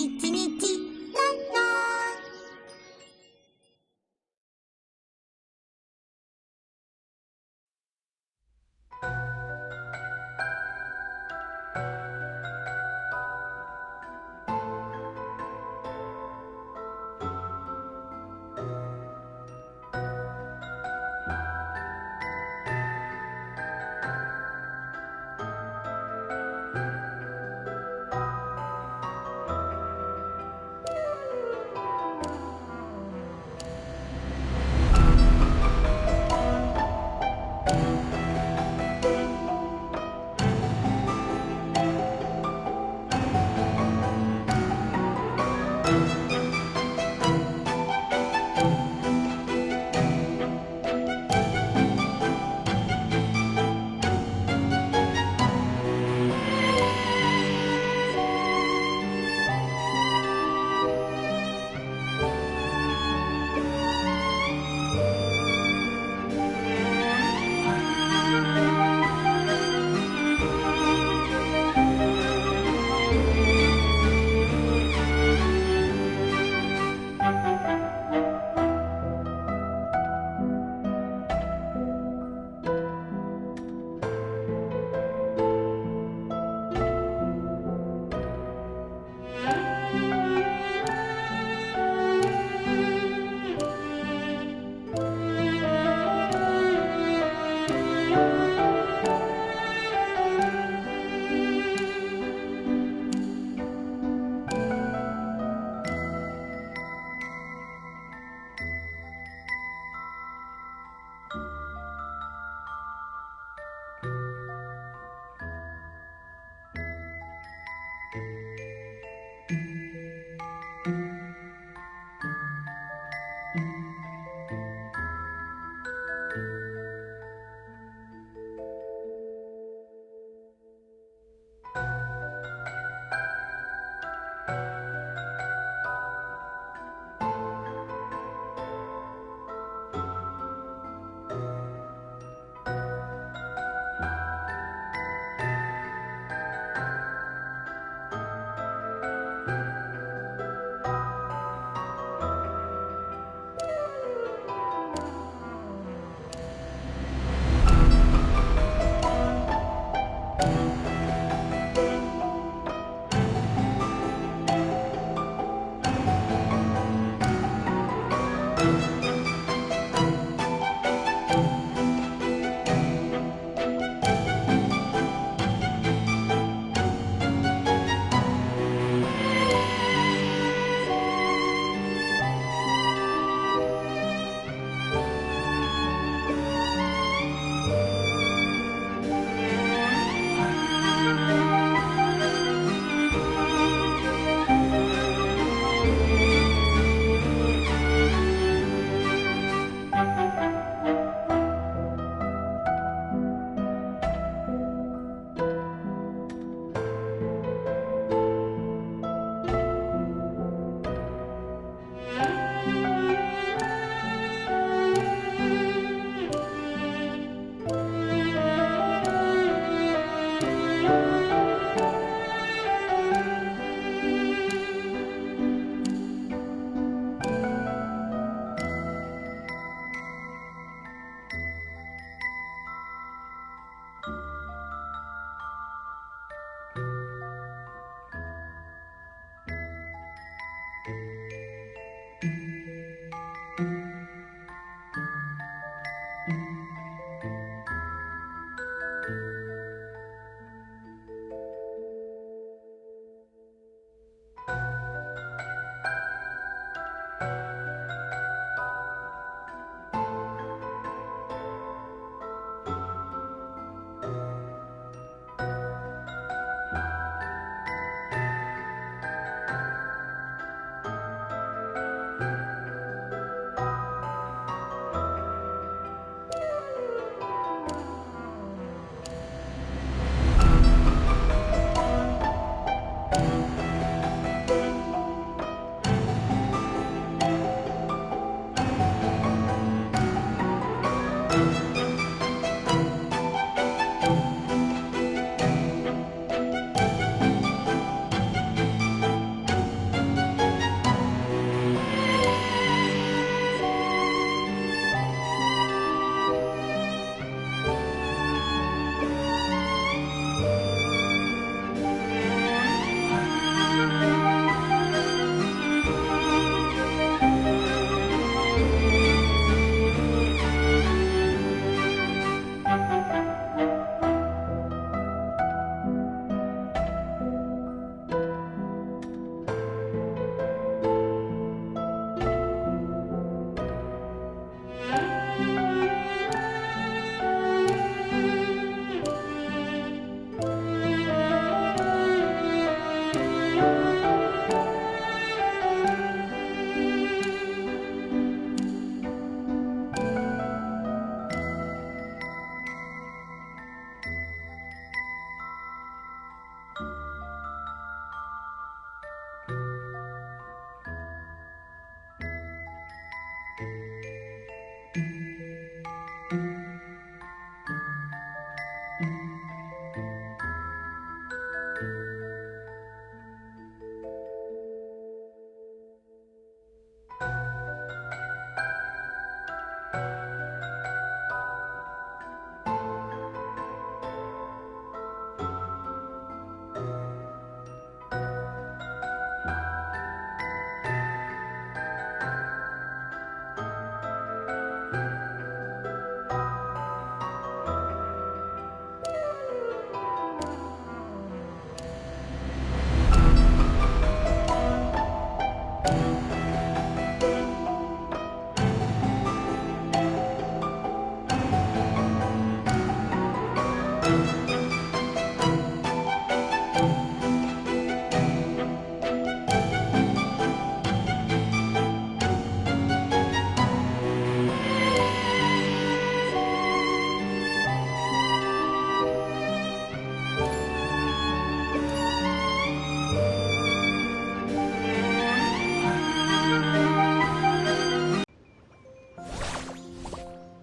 你叽你叽啦啦。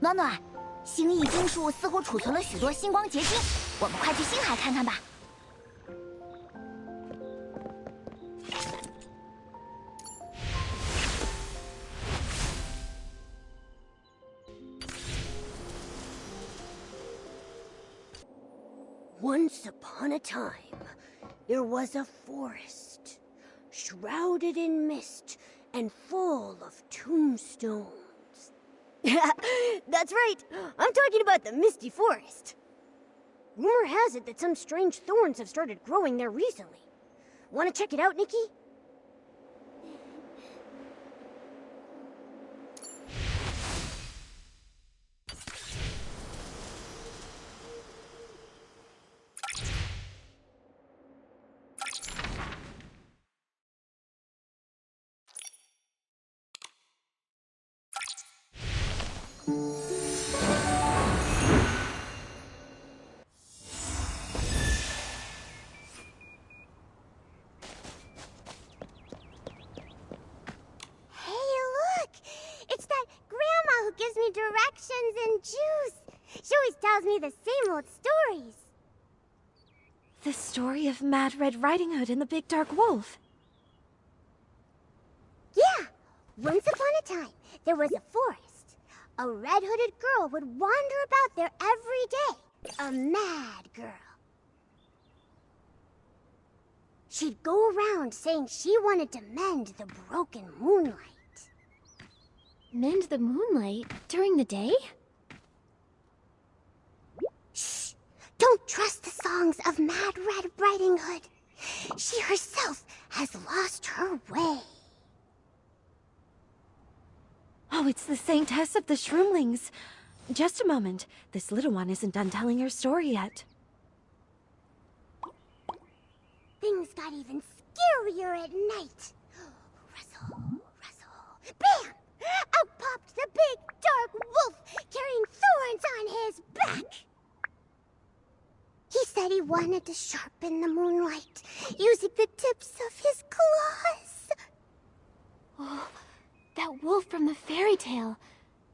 暖暖，星翼晶树似乎储存了许多星光结晶，我们快去星海看看吧。Once upon a time, there was a forest, shrouded in mist and full of tombstones. That's right. I'm talking about the Misty Forest. Rumor has it that some strange thorns have started growing there recently. Want to check it out, Nikki? Gives me directions and juice. She always tells me the same old stories. The story of Mad Red Riding Hood and the Big Dark Wolf. Yeah! Once upon a time, there was a forest. A red-hooded girl would wander about there every day. A mad girl. She'd go around saying she wanted to mend the broken moonlight. Mend the moonlight during the day? Shh! Don't trust the songs of Mad Red Riding Hood. She herself has lost her way. Oh, it's the Saintess of the Shroomlings. Just a moment. This little one isn't done telling her story yet. Things got even scarier at night. Rustle, rustle, bam! Out popped the big dark wolf, carrying thorns on his back. He said he wanted to sharpen the moonlight, using the tips of his claws. Oh, that wolf from the fairy tale.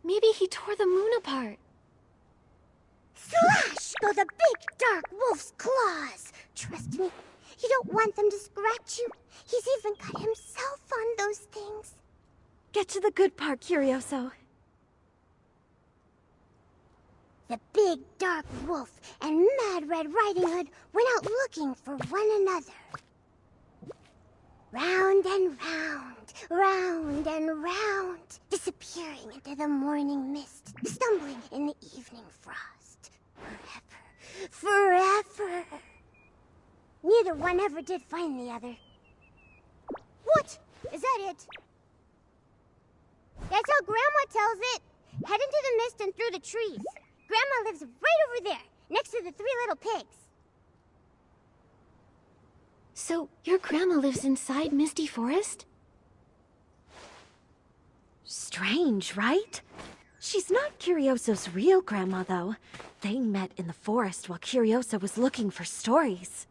Maybe he tore the moon apart. Slash go the big dark wolf's claws. Trust me, you don't want them to scratch you. He's even got himself on those things. Get to the good part, Curioso. The big dark wolf and Mad Red Riding Hood went out looking for one another. Round and round, round and round, disappearing into the morning mist, stumbling in the evening frost. Forever, forever. Neither one ever did find the other. What? Is that it? That's how Grandma tells it. Head into the mist and through the trees. Grandma lives right over there, next to the 3 little pigs. So, your grandma lives inside Misty Forest? Strange, right? She's not Curioso's real grandma, though. They met in the forest while Curioso was looking for stories.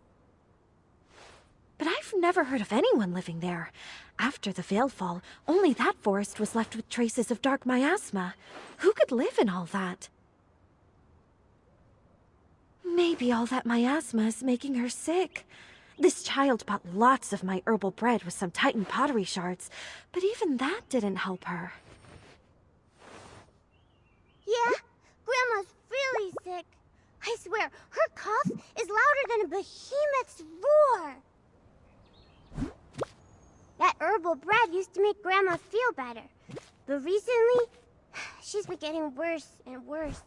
But I've never heard of anyone living there. After the Veilfall, only that forest was left with traces of dark miasma. Who could live in all that? Maybe all that miasma is making her sick. This child bought lots of my herbal bread with some Titan pottery shards, but even that didn't help her. Yeah, Grandma's really sick. I swear, her cough is louder than a behemoth's roar. That herbal bread used to make Grandma feel better. But recently, she's been getting worse and worse.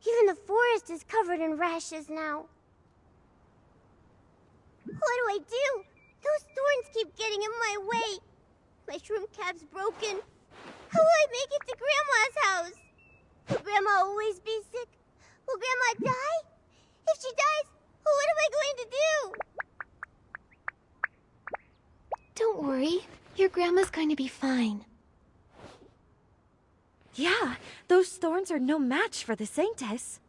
Even the forest is covered in rashes now. What do I do? Those thorns keep getting in my way. My shroom cap's broken. How will I make it to Grandma's house? Will Grandma always be sick? Will Grandma die? If she dies, what am I going to do? Don't worry. Your grandma's going to be fine. Yeah, those thorns are no match for the Saintess.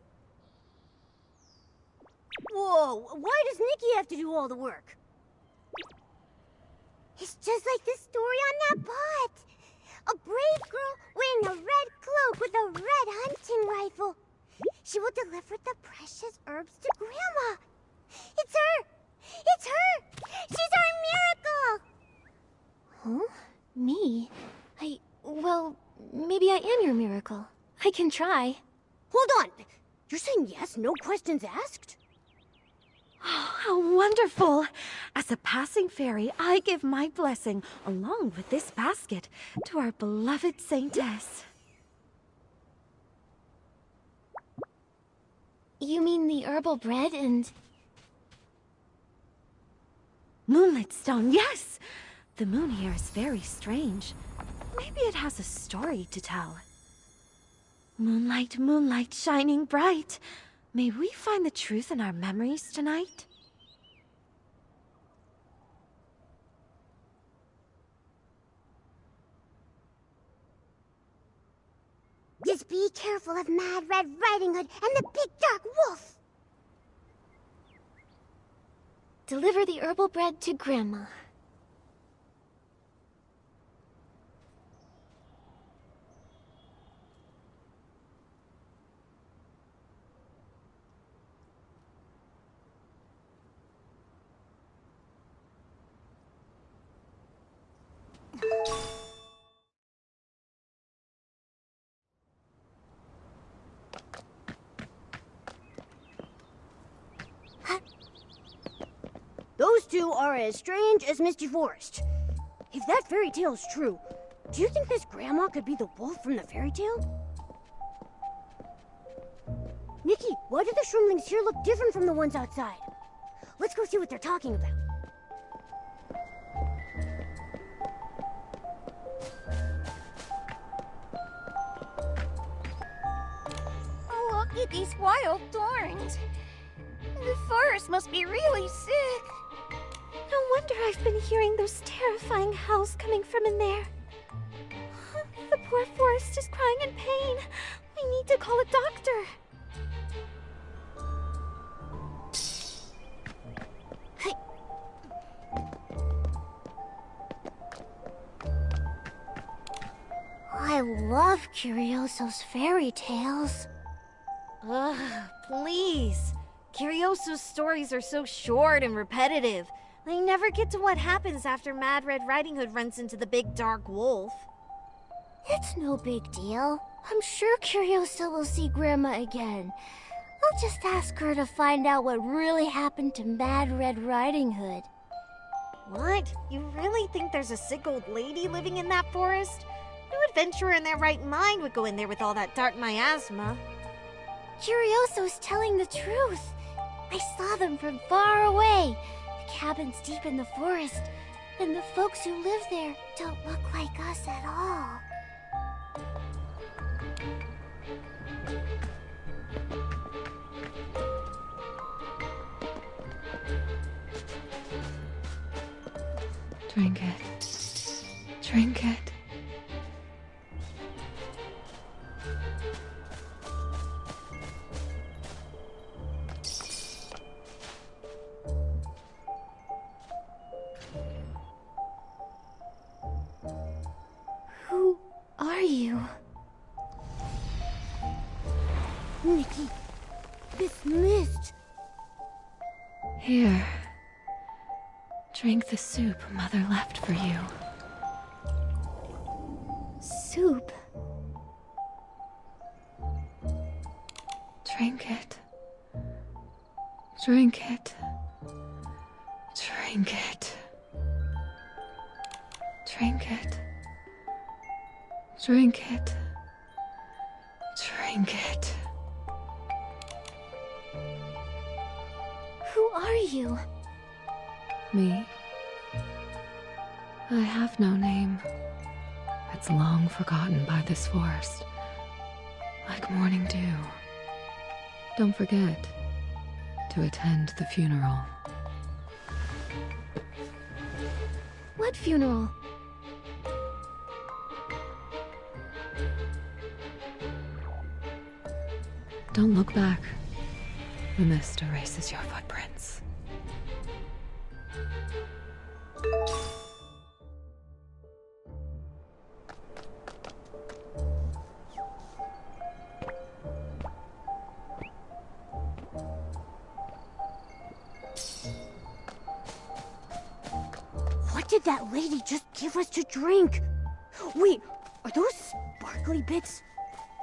Whoa, why does Nikki have to do all the work? It's just like the story on that pot. A brave girl wearing a red cloak with a red hunting rifle. She will deliver the precious herbs to Grandma. It's her! It's her! She's our miracle! Huh? Me? Well, maybe I am your miracle. I can try. Hold on! You're saying yes, no questions asked? Oh, how wonderful! As a passing fairy, I give my blessing, along with this basket, to our beloved saintess. You mean the herbal bread and... Moonlit stone, yes! The moon here is very strange. Maybe it has a story to tell. Moonlight, moonlight, shining bright. May we find the truth in our memories tonight? Just be careful of Mad Red Riding Hood and the big dark wolf! Deliver the herbal bread to Grandma. Those two are as strange as Misty Forest. If that fairy tale's true, do you think Miss Grandma could be the wolf from the fairy tale? Nikki, why do the shroomlings here look different from the ones outside? Let's go see what they're talking about. Oh, look at these wild thorns. The forest must be really sick. No wonder I've been hearing those terrifying howls coming from in there. The poor forest is crying in pain. We need to call a doctor. I love Curioso's fairy tales. Ugh, please. Curioso's stories are so short and repetitive. They never get to what happens after Mad Red Riding Hood runs into the big dark wolf. It's no big deal. I'm sure Curioso will see Grandma again. I'll just ask her to find out what really happened to Mad Red Riding Hood. What? You really think there's a sick old lady living in that forest? No adventurer in their right mind would go in there with all that dark miasma. Curioso's telling the truth. I saw them from far away. The cabin's deep in the forest, and the folks who live there don't look like us at all. Drink it. Drink it. Who are you? Nikki, this mist. Here. Drink the soup Mother left for you. Soup. Drink it. Drink it. Drink it. Drink it. Drink it. Drink it. Who are you? Me? I have no name. It's long forgotten by this forest. Like morning dew. Don't forget to attend the funeral. What funeral? Don't look back. The mist erases your footprints. What did that lady just give us to drink? Wait, are those sparkly bits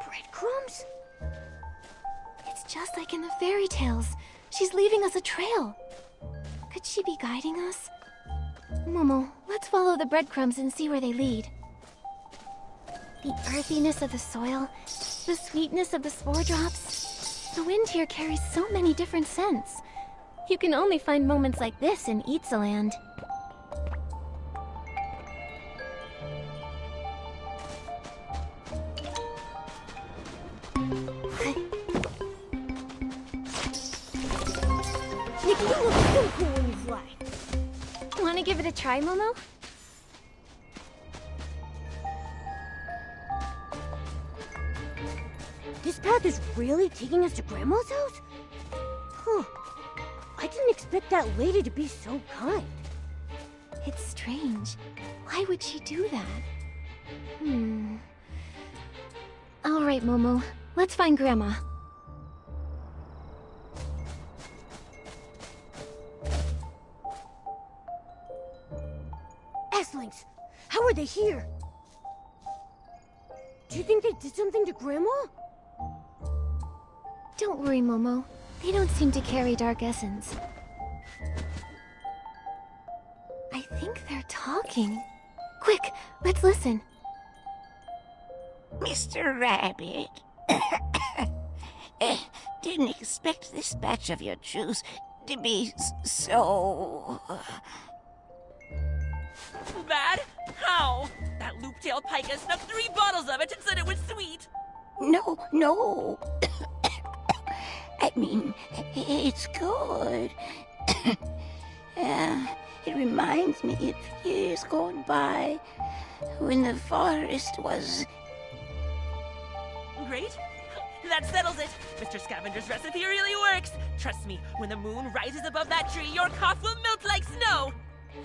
breadcrumbs? It's just like in the fairy tales. She's leaving us a trail. Could she be guiding us? Momo, let's follow the breadcrumbs and see where they lead. The earthiness of the soil, the sweetness of the spore drops. The wind here carries so many different scents. You can only find moments like this in Itzaland. Nikki, you look so cool when you fly. Want to give it a try, Momo? This path is really taking us to Grandma's house? Huh. I didn't expect that lady to be so kind. It's strange. Why would she do that? All right, Momo. Let's find Grandma. Esslings, how are they here? Do you think they did something to Grandma? Don't worry, Momo. They don't seem to carry dark essence. I think they're talking. Quick, let's listen. Mr. Rabbit. Didn't expect this batch of your juice to be so... Bad? How? That loop-tailed pika snuck 3 bottles of it and said it was sweet! No. I mean, it's good. It reminds me of years gone by when the forest was... Great. That settles it. Mr. Scavenger's recipe really works. Trust me, when the moon rises above that tree, your cough will melt like snow.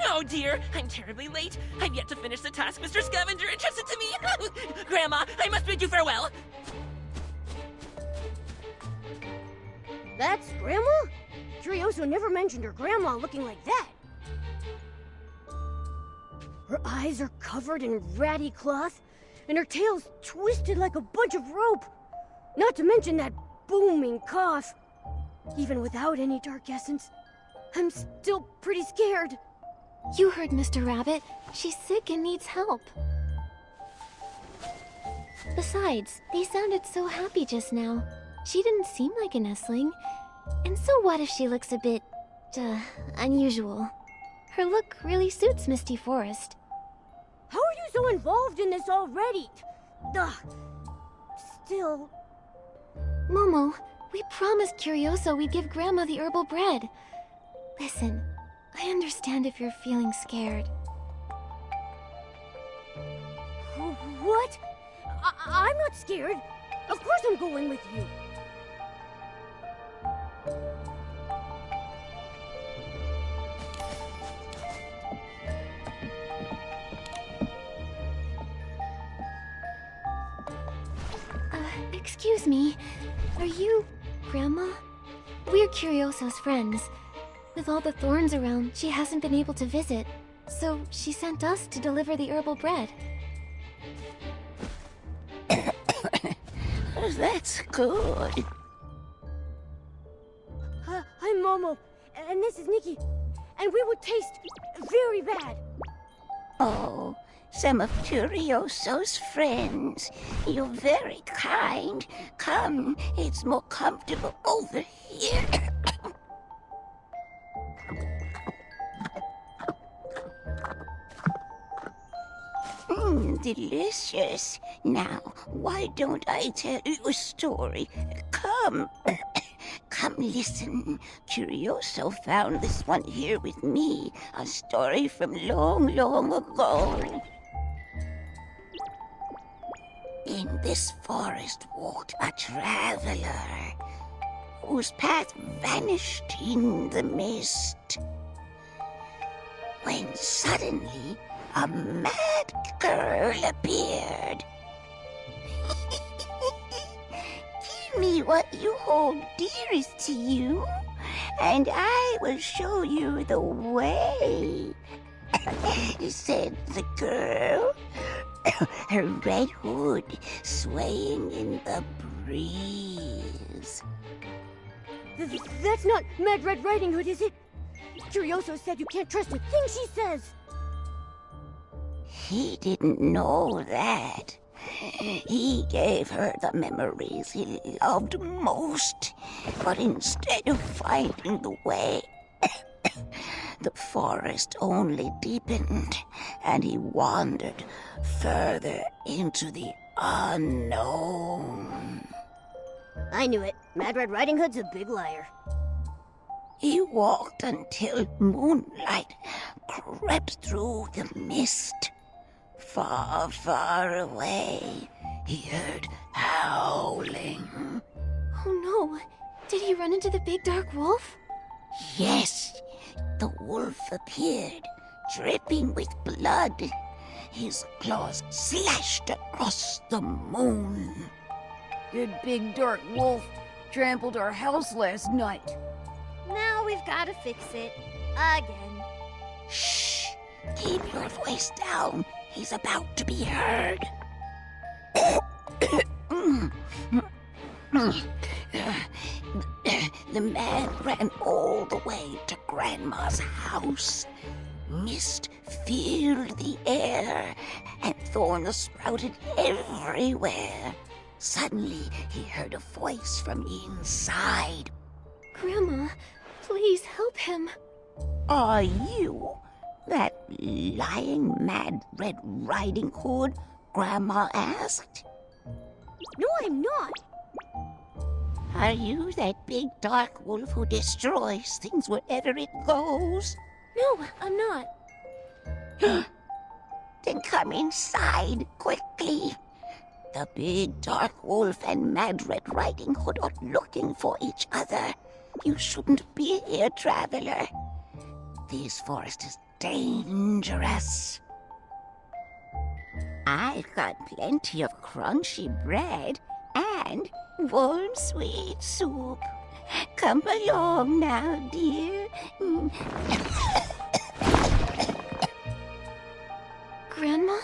Oh dear, I'm terribly late. I've yet to finish the task Mr. Scavenger entrusted to me. Grandma, I must bid you farewell. That's Grandma? Curioso never mentioned her grandma looking like that. Her eyes are covered in ratty cloth, and her tail's twisted like a bunch of rope. Not to mention that booming cough. Even without any dark essence, I'm still pretty scared. You heard Mr. Rabbit. She's sick and needs help. Besides, they sounded so happy just now. She didn't seem like an Essling. And so what if she looks a bit, unusual? Her look really suits Misty Forest. How are you so involved in this already? Still... Momo, we promised Curioso we'd give Grandma the herbal bread. Listen, I understand if you're feeling scared. What? I'm not scared. Of course I'm going with you. Excuse me. Are you Grandma? We're Curioso's friends. With all the thorns around, she hasn't been able to visit. So she sent us to deliver the herbal bread. That's good. I'm Momo, and this is Nikki, and we would taste very bad. Oh, some of Curioso's friends. You're very kind. Come, it's more comfortable over here. Delicious. Now, why don't I tell you a story? Come. Come listen. Curioso found this one here with me. A story from long, long ago. In this forest walked a traveler whose path vanished in the mist. When suddenly a mad girl appeared. Give me what you hold dearest to you, and I will show you the way. said the girl, her red hood swaying in the breeze. That's not Mad Red Riding Hood, is it? Curioso said you can't trust a thing she says. He didn't know that. He gave her the memories he loved most, but instead of finding the way, the forest only deepened, and he wandered further into the unknown. I knew it. Mad Red Riding Hood's a big liar. He walked until moonlight crept through the mist. Far, far away, he heard howling. Oh no! Did he run into the big dark wolf? Yes, the wolf appeared, dripping with blood. His claws slashed across the moon. Good big dark wolf trampled our house last night. Now we've got to fix it. Again. Shh! Keep your voice down. He's about to be heard. The man ran all the way to Grandma's house. Mist filled the air, and thorns sprouted everywhere. Suddenly, he heard a voice from inside. Grandma, please help him. Are you that lying Mad Red Riding Hood Grandma asked? No, I'm not. Are you that big dark wolf who destroys things wherever it goes? No, I'm not. Then come inside, quickly. The big dark wolf and Mad Red Riding Hood are looking for each other. You shouldn't be here, traveler. This forest is dangerous. I've got plenty of crunchy bread and warm sweet soup. Come along now, dear. Grandma?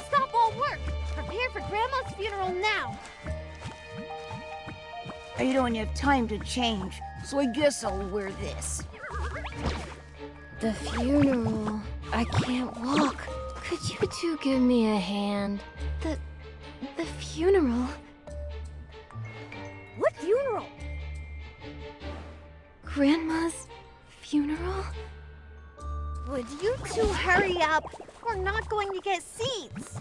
Stop all work. Prepare for Grandma's funeral now. I don't have time to change, so I guess I'll wear this. The funeral. I can't walk. Could you two give me a hand? The funeral. What funeral? Grandma's funeral? Would you two hurry up? We're not going to get seats.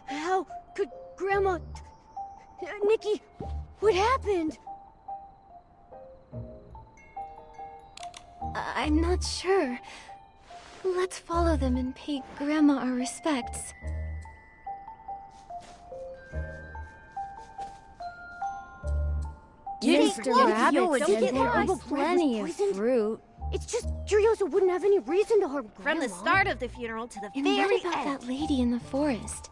How could Grandma... Nikki, what happened? I'm not sure. Let's follow them and pay Grandma our respects. Mr. Rabbit Don't said get there lost. was Plenty of fruit. It's just Curioso wouldn't have any reason to harm Grandma. From the start of the funeral to the And very what about end. that lady in the forest?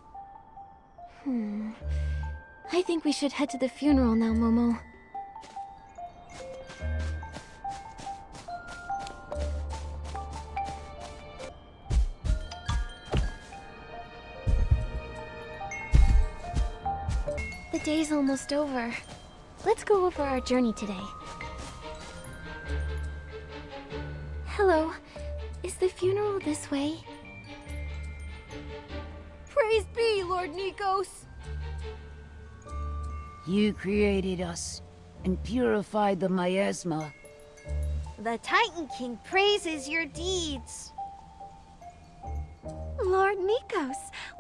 I think we should head to the funeral now, Momo. The day's almost over. Let's go over our journey today. Hello. Is the funeral this way? Praise be, Lord Nikos. You created us and purified the miasma. The Titan King praises your deeds. Lord Nikos,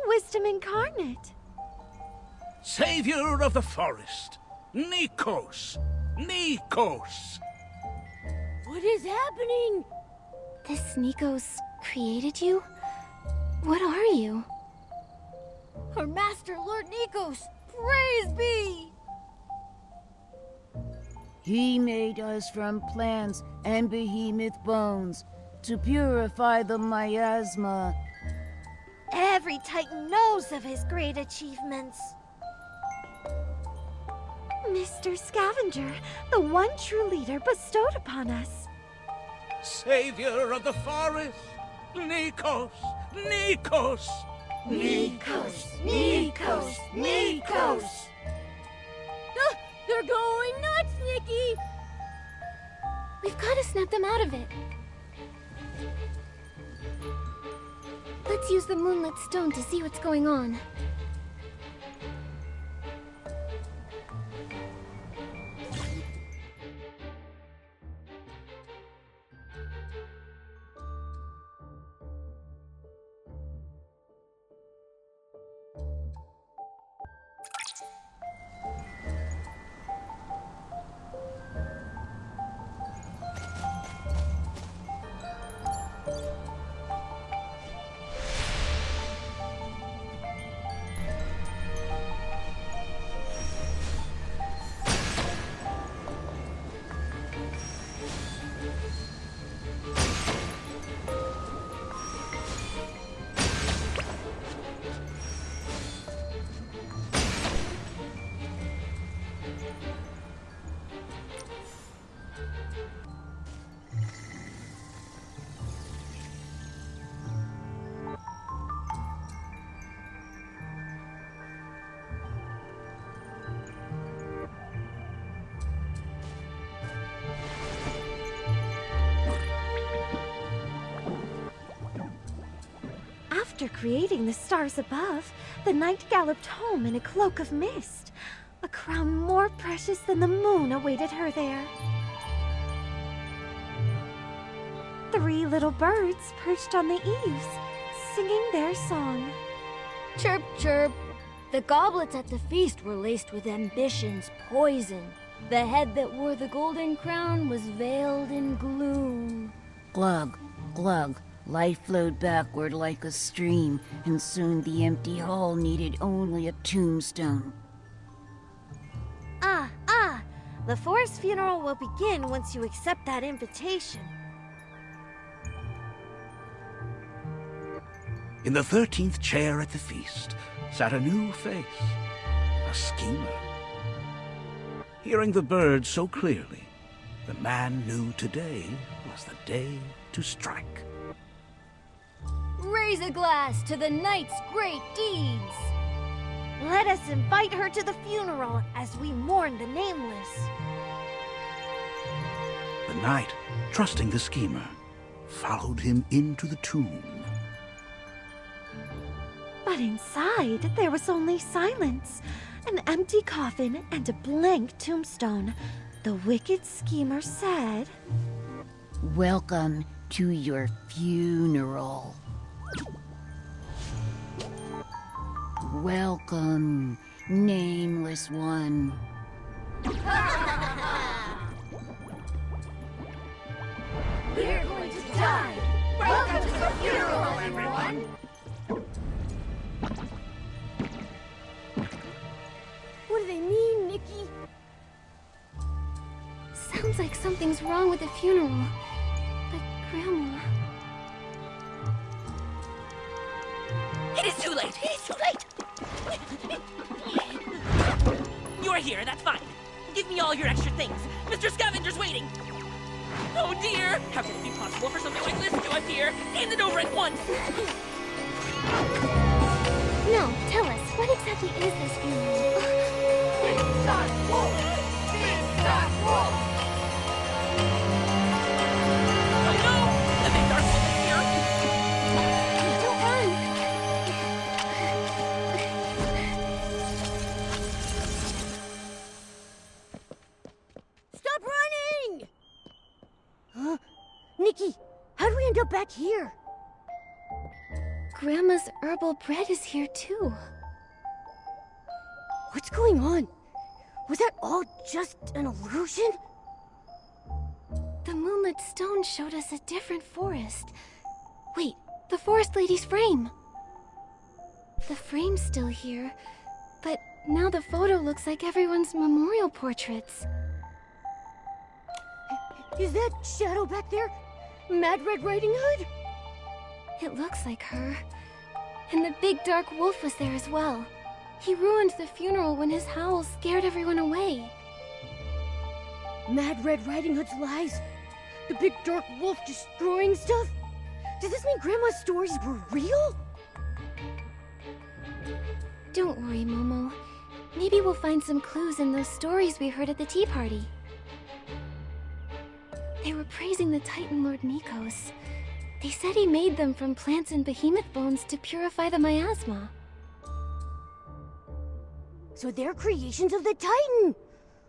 wisdom incarnate. Savior of the forest, Nikos! Nikos! What is happening? This Nikos created you? What are you? Our master, Lord Nikos. Praise be! He made us from plants and behemoth bones to purify the miasma. Every Titan knows of his great achievements. Mr. Scavenger, the one true leader bestowed upon us. savior of the forest. Nikos! Nikos! Nikos! Nikos! Nikos! Ah, they're going nuts, Nikki! We've got to snap them out of it. Let's use the moonlit stone to see what's going on. After creating the stars above, the knight galloped home in a cloak of mist. A crown more precious than the moon awaited her there. 3 little birds perched on the eaves, singing their song. Chirp, chirp. The goblets at the feast were laced with ambition's poison. The head that wore the golden crown was veiled in gloom. Glug, glug. Life flowed backward like a stream, and soon the empty hall needed only a tombstone. Ah, the forest funeral will begin once you accept that invitation. In the 13th chair at the feast sat a new face, a schemer. Hearing the birds so clearly, the man knew today was the day to strike. Raise a glass to the knight's great deeds! Let us invite her to the funeral as we mourn the nameless. The knight, trusting the schemer, followed him into the tomb. But inside, there was only silence, an empty coffin and a blank tombstone. The wicked schemer said, Welcome to your funeral. Welcome, nameless one. We're going to die! Welcome to the funeral, everyone! What do they mean, Nikki? Sounds like something's wrong with the funeral. But Grandma... It is too late! It is too late! You're here, that's fine. Give me all your extra things. Mr. Scavenger's waiting! Oh dear! How can it be possible for something like this to appear? Hand it over at once! No, tell us, what exactly is this funeral? Big-Shot Wolf! Big-Shot Wolf! Oh no! The big dark wolf is here! Don't run! Stop running! Huh? Nikki, how do we end up back here? Grandma's herbal bread is here too. What's going on? Was that all just an illusion? The moonlit stone showed us a different forest. Wait, the forest lady's frame. The frame's still here, but now the photo looks like everyone's memorial portraits. Is that shadow back there? Mad Red Riding Hood? It looks like her. And the big dark wolf was there as well. He ruined the funeral when his howl scared everyone away. Mad Red Riding Hood's lies? a big dark wolf destroying stuff? Does this mean Grandma's stories were real? Don't worry, Momo. Maybe we'll find some clues in those stories we heard at the tea party. They were praising the Titan Lord Nikos. They said he made them from plants and behemoth bones to purify the miasma. So they're creations of the Titan!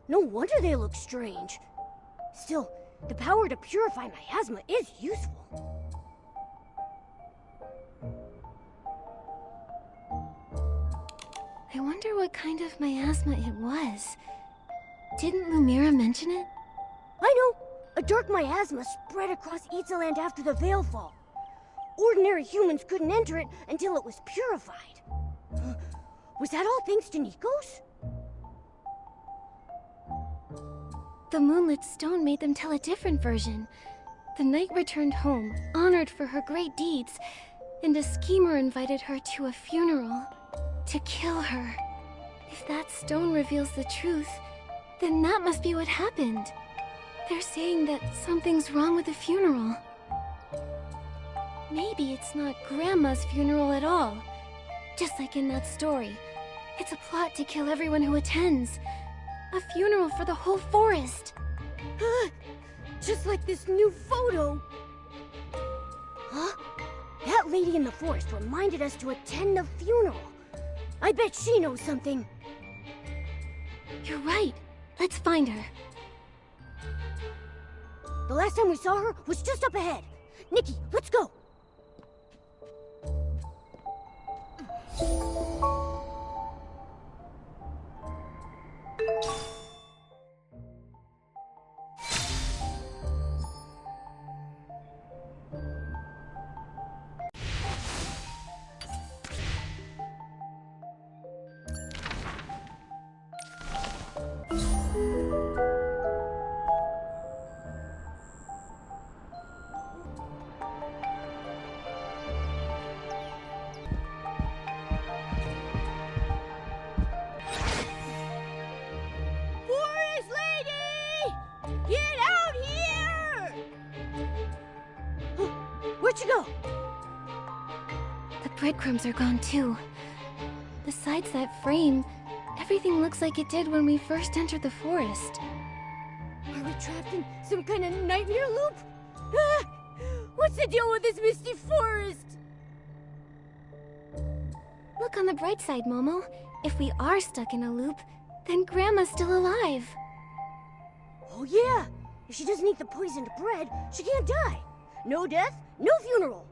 No wonder they look strange. Still, the power to purify miasma is useful. I wonder what kind of miasma it was. Didn't Lumira mention it? I know! A dark miasma spread across Itzaland after the Veilfall. Ordinary humans couldn't enter it until it was purified. Was that all thanks to Nikos? The moonlit stone made them tell a different version. The knight returned home, honored for her great deeds, and a schemer invited her to a funeral. To kill her. If that stone reveals the truth, then that must be what happened. They're saying that something's wrong with the funeral. Maybe it's not Grandma's funeral at all. Just like in that story. It's a plot to kill everyone who attends. A funeral for the whole forest. Just like this new photo. Huh? That lady in the forest reminded us to attend the funeral. I bet she knows something. You're right. Let's find her. The last time we saw her was just up ahead. Nikki, let's go. Where'd you go? The breadcrumbs are gone too. Besides that frame, everything looks like it did when we first entered the forest. Are we trapped in some kind of nightmare loop? Ah! What's the deal with this misty forest? Look on the bright side, Momo. If we are stuck in a loop, then Grandma's still alive. Oh yeah! If she doesn't eat the poisoned bread, she can't die. No death, no funeral.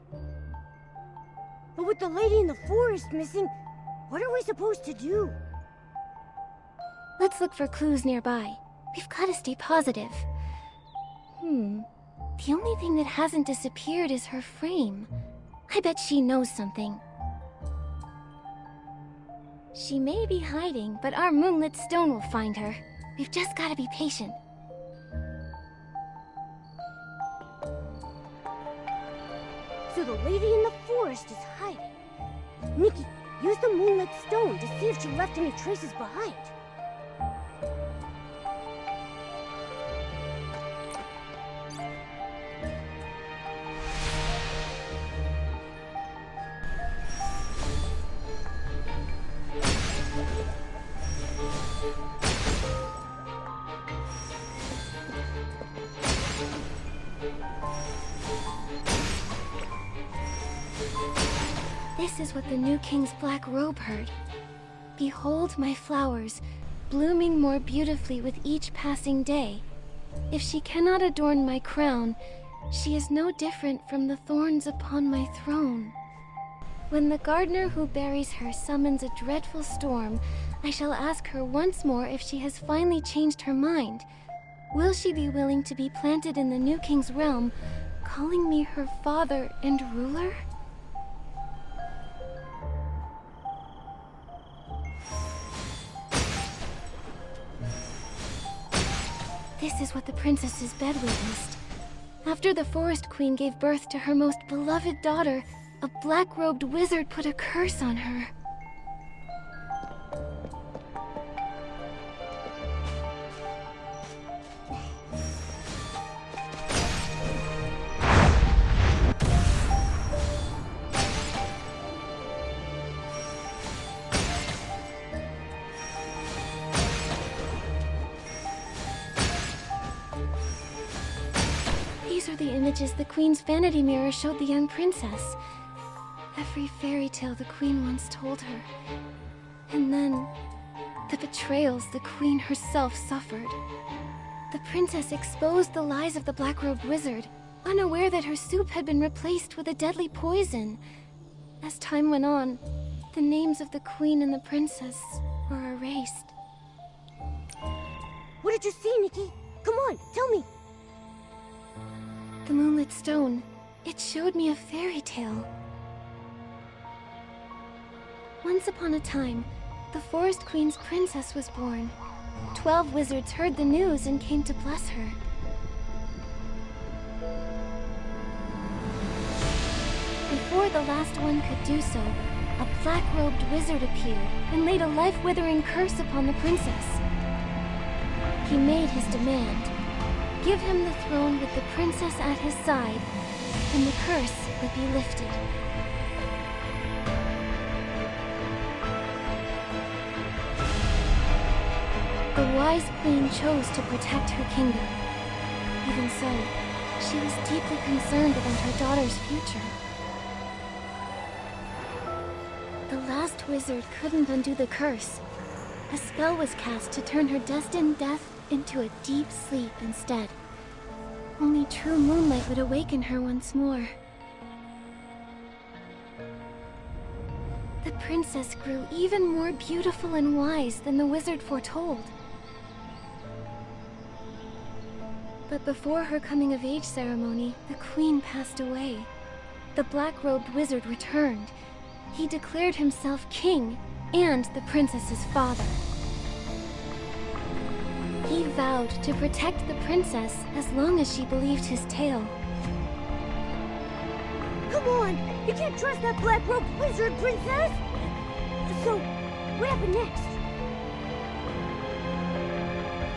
But with the lady in the forest missing, what are we supposed to do? Let's look for clues nearby. We've got to stay positive. The only thing that hasn't disappeared is her frame. I bet she knows something. She may be hiding, but our moonlit stone will find her. We've just got to be patient. So the lady in the forest is hiding. Nikki, use the moonlit stone to see if she left any traces behind. This is what the new king's black robe heard. Behold my flowers, blooming more beautifully with each passing day. If she cannot adorn my crown, she is no different from the thorns upon my throne. When the gardener who buries her summons a dreadful storm, I shall ask her once more if she has finally changed her mind. Will she be willing to be planted in the new king's realm, calling me her father and ruler? This is what the princess's bed witnessed. After the forest queen gave birth to her most beloved daughter, a black-robed wizard put a curse on her. the images the Queen's vanity mirror showed the young princess. Every fairy tale the Queen once told her. And then, the betrayals the Queen herself suffered. The princess exposed the lies of the black-robed wizard, unaware that her soup had been replaced with a deadly poison. As time went on, the names of the Queen and the princess were erased. What did you see, Nikki? Come on, tell me. The moonlit stone. It showed me a fairy tale. Once upon a time, the Forest Queen's princess was born. 12 wizards heard the news and came to bless her. Before the last one could do so, a black-robed wizard appeared and laid a life-withering curse upon the princess. He made his demand. Give him the throne with the princess at his side, and the curse would be lifted. The wise queen chose to protect her kingdom. Even so, she was deeply concerned about her daughter's future. The last wizard couldn't undo the curse. A spell was cast to turn her destined death into a deep sleep instead. Only true moonlight would awaken her once more. The princess grew even more beautiful and wise than the wizard foretold. But before her coming-of-age ceremony, the queen passed away. The black-robed wizard returned. He declared himself king and the princess's father. He vowed to protect the princess as long as she believed his tale. Come on! You can't trust that black-robed wizard, princess! So, what happened next?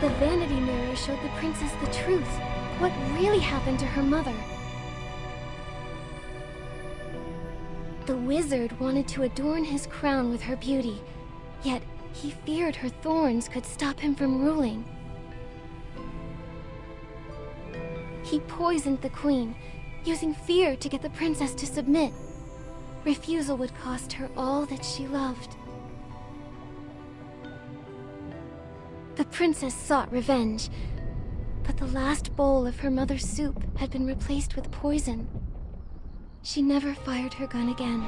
The vanity mirror showed the princess the truth. What really happened to her mother. The wizard wanted to adorn his crown with her beauty, yet he feared her thorns could stop him from ruling. He poisoned the queen, using fear to get the princess to submit. Refusal would cost her all that she loved. The princess sought revenge, but the last bowl of her mother's soup had been replaced with poison. She never fired her gun again.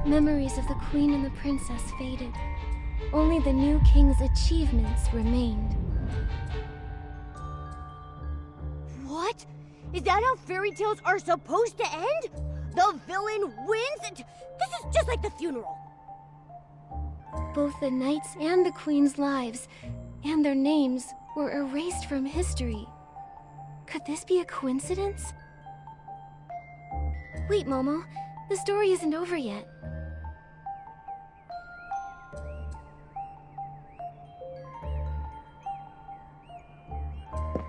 Memories of the queen and the princess faded. Only the new king's achievements remained. What? Is that how fairy tales are supposed to end? The villain wins? This is just like the funeral. Both the knights and the queen's lives, and their names, were erased from history. Could this be a coincidence? Wait, Momo. The story isn't over yet.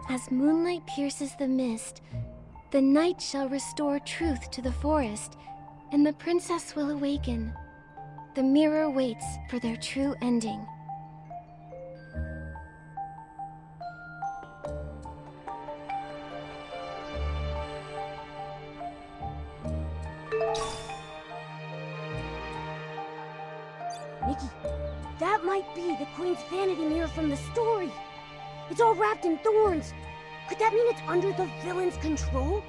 As moonlight pierces the mist, the night shall restore truth to the forest, and the princess will awaken. The mirror waits for their true ending. Nikki, that might be the queen's vanity mirror from the story. It's all wrapped in thorns. Could that mean it's under the villain's control?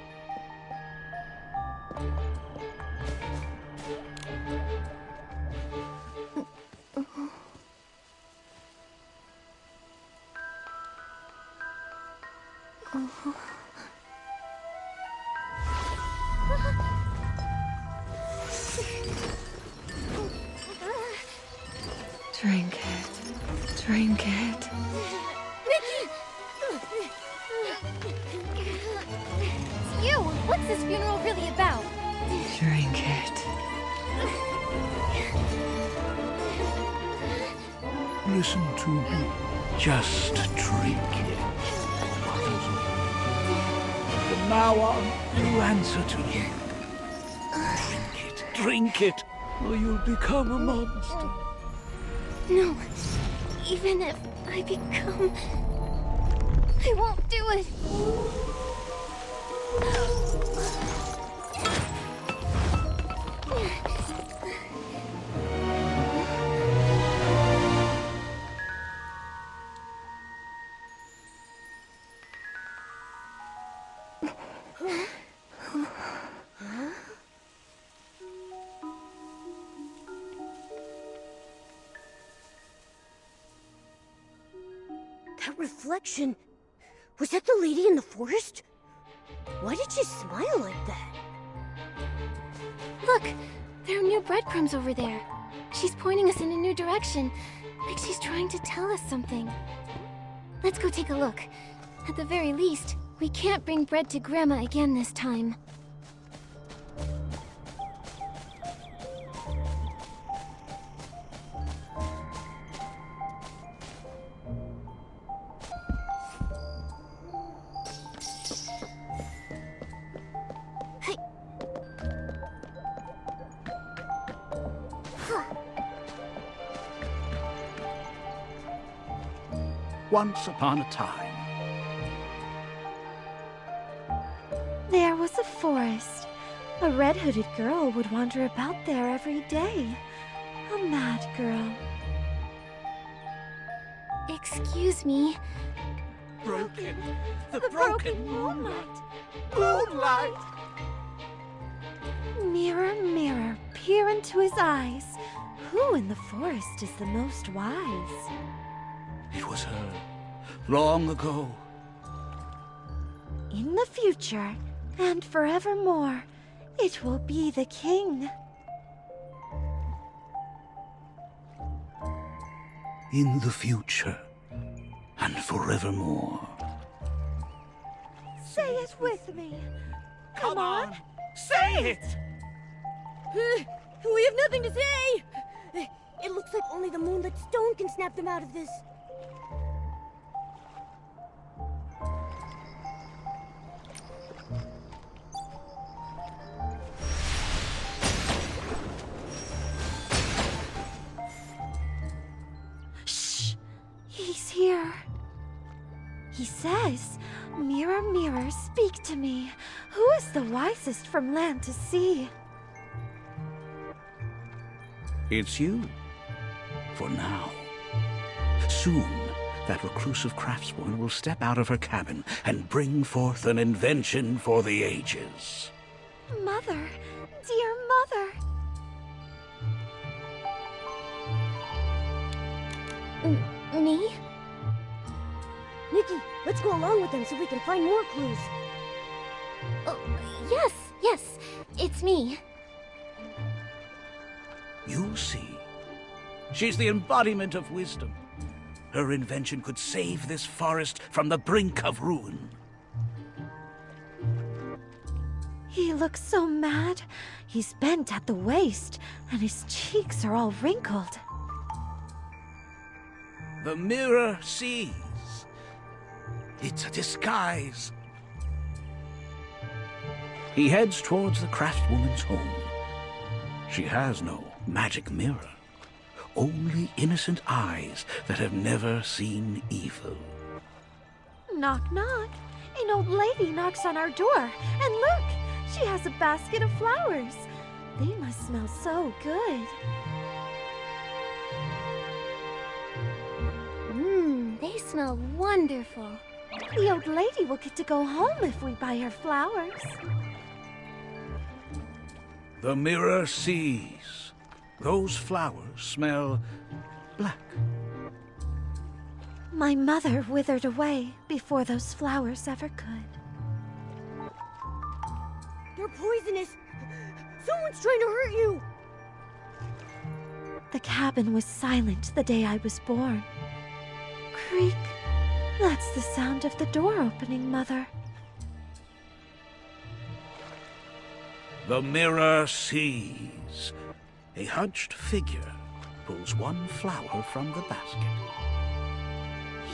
Drink it. Drink it. It's you! What's this funeral really about? Drink it. Listen to me. Just drink it. From now on, you answer to me. Drink it, or you'll become a monster. No. Even if I become... I won't do it. That reflection... Was that the lady in the forest? Why did she smile like that? Look! There are new breadcrumbs over there. She's pointing us in a new direction, like she's trying to tell us something. Let's go take a look. At the very least, we can't bring bread to Grandma again this time. Once upon a time. There was a forest. A red-hooded girl would wander about there every day. A mad girl. Excuse me. Broken. The broken moonlight. Moonlight! Mirror, mirror, peer into his eyes. Who in the forest is the most wise? It was her, long ago. In the future, and forevermore, it will be the king. In the future, and forevermore. Say it with me. Come on, say it! We have nothing to say! It looks like only the Moonlit Stone can snap them out of this. Shh! He's here. He says, "Mirror, mirror, speak to me. Who is the wisest from land to sea?" It's you. For now. Soon, that reclusive craftswoman will step out of her cabin and bring forth an invention for the ages. Mother, dear mother. Me? Nikki, let's go along with them so we can find more clues. Oh, yes, it's me. You'll see. She's the embodiment of wisdom. Her invention could save this forest from the brink of ruin. He looks so mad. He's bent at the waist, and his cheeks are all wrinkled. The mirror sees. It's a disguise. He heads towards the craftswoman's home. She has no magic mirror. Only innocent eyes that have never seen evil. Knock, knock. An old lady knocks on our door. And look, she has a basket of flowers. They must smell so good. They smell wonderful. The old lady will get to go home if we buy her flowers. The mirror sees. Those flowers smell black. My mother withered away before those flowers ever could. They're poisonous! Someone's trying to hurt you! The cabin was silent the day I was born. Creak. That's the sound of the door opening, Mother. The mirror sees. A hunched figure pulls one flower from the basket.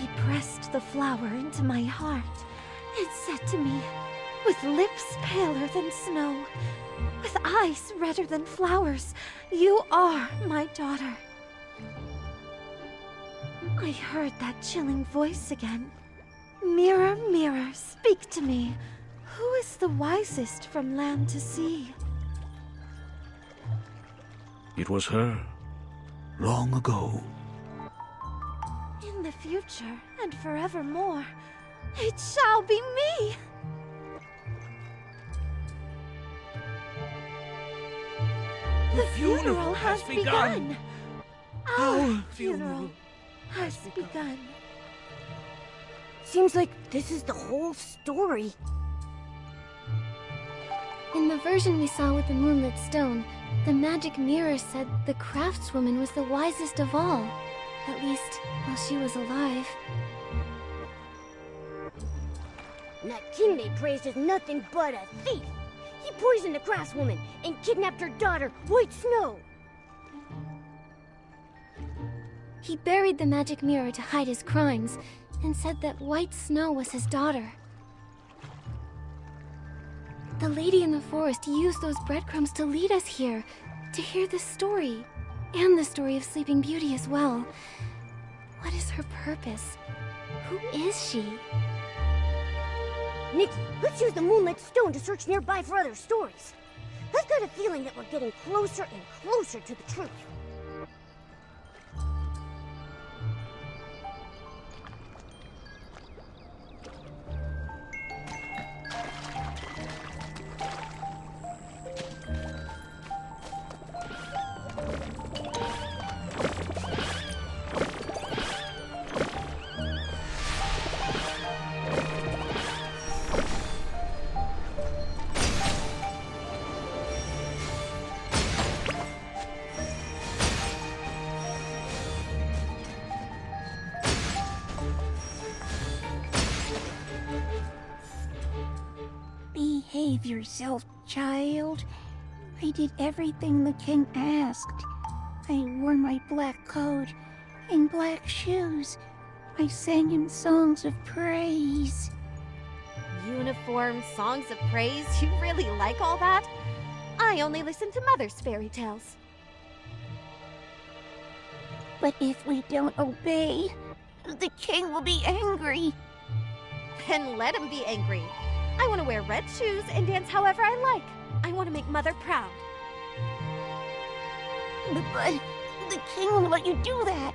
He pressed the flower into my heart and said to me, with lips paler than snow, with eyes redder than flowers, "You are my daughter." I heard that chilling voice again. Mirror, mirror, speak to me. Who is the wisest from land to sea? It was her, long ago. In the future and forevermore, it shall be me! The funeral has begun! Our funeral has begun. Seems like this is the whole story. In the version we saw with the moonlit stone, the magic mirror said the craftswoman was the wisest of all. At least, while she was alive. And that king they praised is nothing but a thief. He poisoned the craftswoman and kidnapped her daughter, White Snow. He buried the magic mirror to hide his crimes, and said that White Snow was his daughter. The lady in the forest used those breadcrumbs to lead us here, to hear this story, and the story of Sleeping Beauty as well. What is her purpose? Who is she? Nikki, let's use the moonlit stone to search nearby for other stories. I've got a feeling that we're getting closer and closer to the truth. Behave yourself, child. I did everything the king asked. I wore my black coat and black shoes. I sang him songs of praise. Uniform songs of praise? You really like all that? I only listen to Mother's fairy tales. But if we don't obey, the king will be angry. Then let him be angry. I want to wear red shoes and dance however I like. I want to make Mother proud. But the king won't let you do that.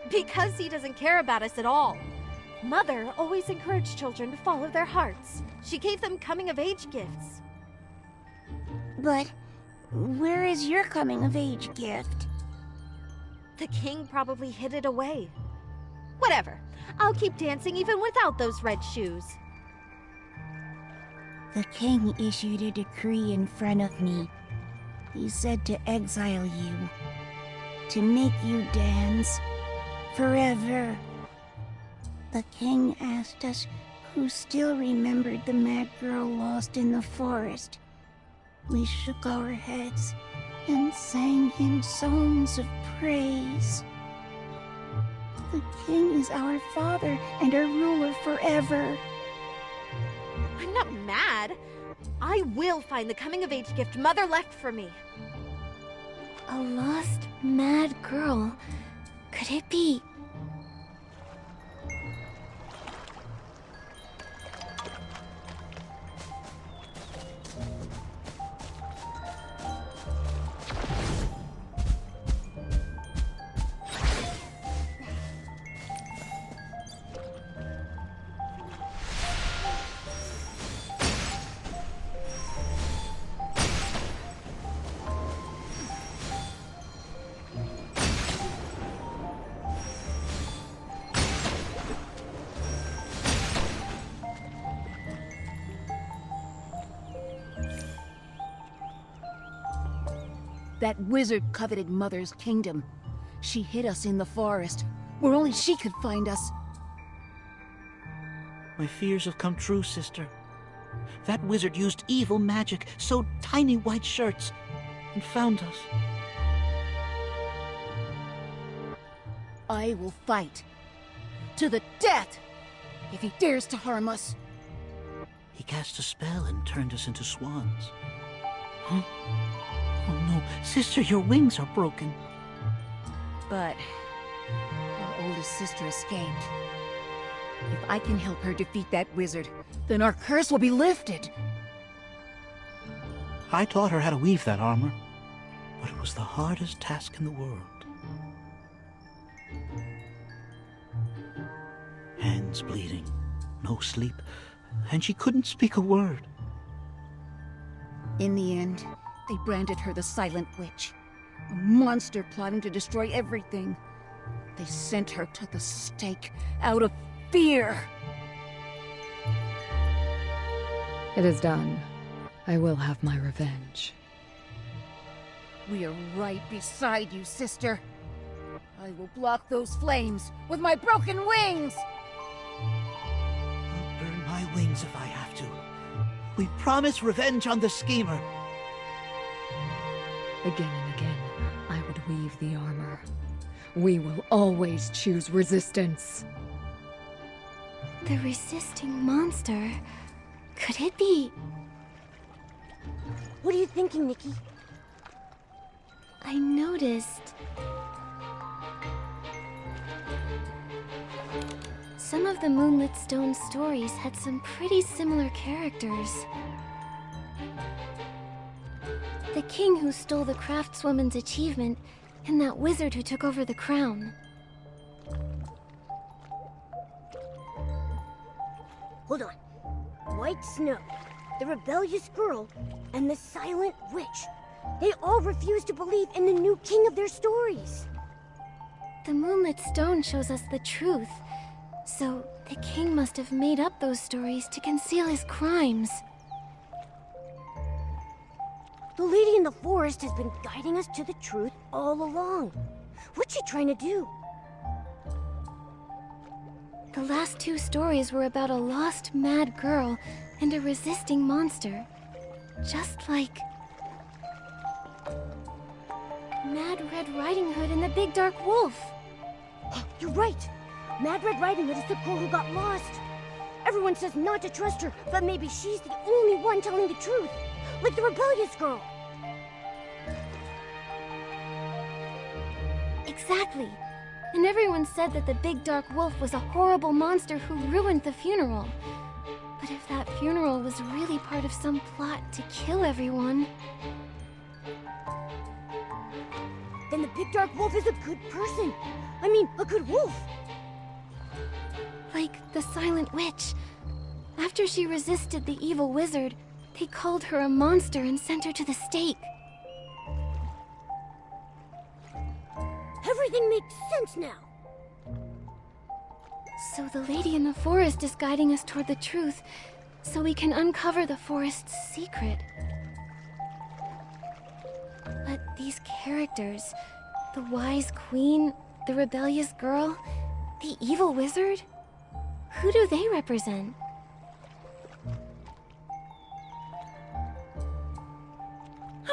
Because he doesn't care about us at all. Mother always encouraged children to follow their hearts. She gave them coming-of-age gifts. But where is your coming-of-age gift? The king probably hid it away. Whatever. I'll keep dancing even without those red shoes. The king issued a decree in front of me. He said to exile you, to make you dance forever. The king asked us who still remembered the mad girl lost in the forest. We shook our heads and sang him songs of praise. The king is our father and our ruler forever. I'm not mad. I will find the coming-of-age gift Mother left for me. A lost, mad girl. Could it be? That wizard coveted Mother's kingdom. She hid us in the forest, where only she could find us. My fears have come true, sister. That wizard used evil magic, sewed tiny white shirts, and found us. I will fight. To the death! If he dares to harm us. He cast a spell and turned us into swans. Huh? Oh no, sister, your wings are broken. But our oldest sister escaped. If I can help her defeat that wizard, then our curse will be lifted. I taught her how to weave that armor, but it was the hardest task in the world. Hands bleeding, no sleep, and she couldn't speak a word. In the end, they branded her the Silent Witch, a monster plotting to destroy everything. They sent her to the stake out of fear. It is done. I will have my revenge. We are right beside you, sister. I will block those flames with my broken wings! I'll burn my wings if I have to. We promise revenge on the schemer. Again and again, I would weave the armor. We will always choose resistance. The resisting monster. Could it be? What are you thinking, Nikki? I noticed some of the Moonlit Stone stories had some pretty similar characters. The king who stole the craftswoman's achievement, and that wizard who took over the crown. Hold on. White Snow, the rebellious girl, and the Silent Witch. They all refuse to believe in the new king of their stories. The Moonlit Stone shows us the truth, so the king must have made up those stories to conceal his crimes. The lady in the forest has been guiding us to the truth all along. What's she trying to do? The last two stories were about a lost mad girl and a resisting monster. Just like Mad Red Riding Hood and the Big Dark Wolf. You're right. Mad Red Riding Hood is the girl who got lost. Everyone says not to trust her, but maybe she's the only one telling the truth. Like the rebellious girl. Exactly. And everyone said that the Big Dark Wolf was a horrible monster who ruined the funeral. But if that funeral was really part of some plot to kill everyone... then the Big Dark Wolf is a good person. I mean, a good wolf. Like the Silent Witch. After she resisted the evil wizard, they called her a monster and sent her to the stake. Everything makes sense now. So the lady in the forest is guiding us toward the truth, so we can uncover the forest's secret. But these characters, the wise queen, the rebellious girl, the evil wizard, who do they represent?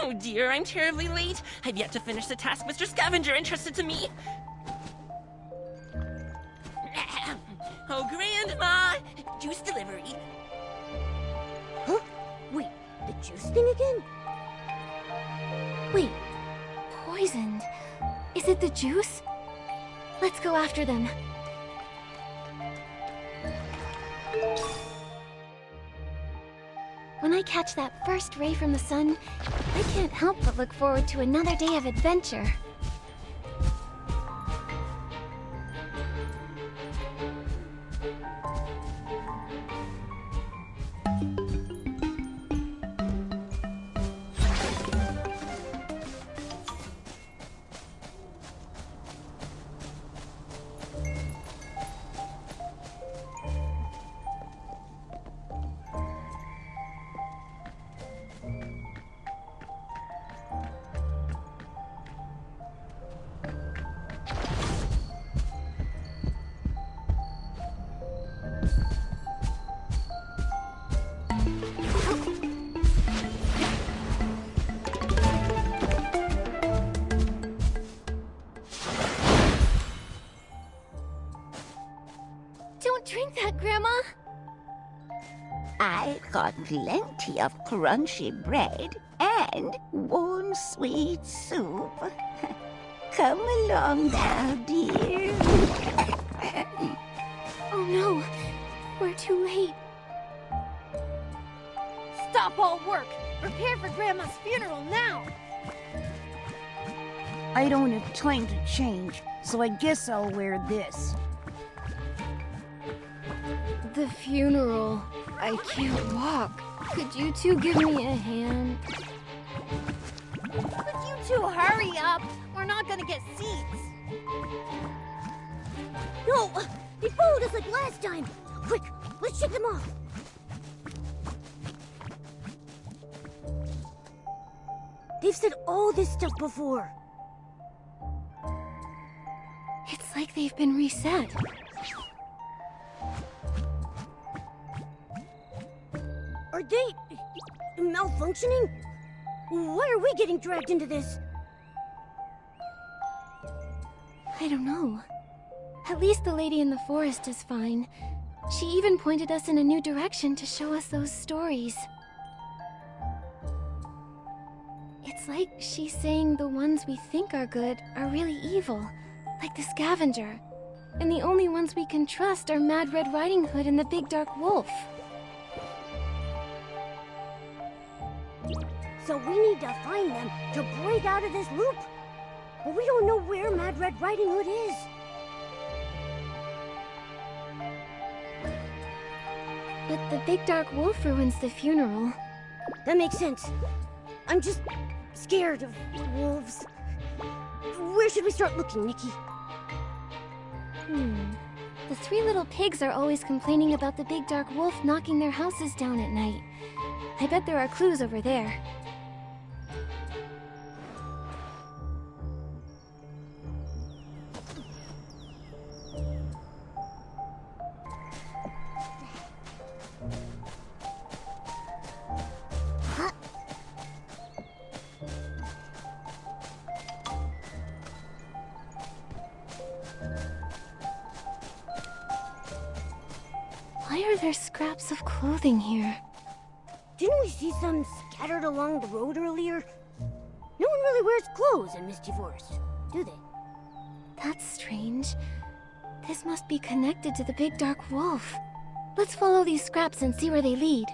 Oh dear, I'm terribly late. I've yet to finish the task Mr. Scavenger entrusted to me. Oh, Grandma! Juice delivery. Huh? Wait, the juice thing again? Wait, poisoned. Is it the juice? Let's go after them. When I catch that first ray from the sun, I can't help but look forward to another day of adventure. Don't drink that, Grandma! I got plenty of crunchy bread and warm sweet soup. Come along now, dear. Oh no! We're too late. Stop all work! Prepare for Grandma's funeral now! I don't have time to change, so I guess I'll wear this. The funeral. I can't walk. Could you two give me a hand? Could you two hurry up? We're not gonna get seats. No! They followed us like last time! Quick, let's shake them off! They've said all this stuff before. It's like they've been reset. Are they malfunctioning? Why are we getting dragged into this? I don't know. At least the lady in the forest is fine. She even pointed us in a new direction to show us those stories. It's like she's saying the ones we think are good are really evil, like the scavenger. And the only ones we can trust are Mad Red Riding Hood and the Big Dark Wolf. So we need to find them to break out of this loop. But we don't know where Mad Red Riding Hood is. But the Big Dark Wolf ruins the funeral. That makes sense. I'm just scared of wolves. Where should we start looking, Nikki? The three little pigs are always complaining about the Big Dark Wolf knocking their houses down at night. I bet there are clues over there. Why are there scraps of clothing here? Didn't we see some scattered along the road earlier? No one really wears clothes in Misty Forest, do they? That's strange. This must be connected to the Big Dark Wolf. Let's follow these scraps and see where they lead.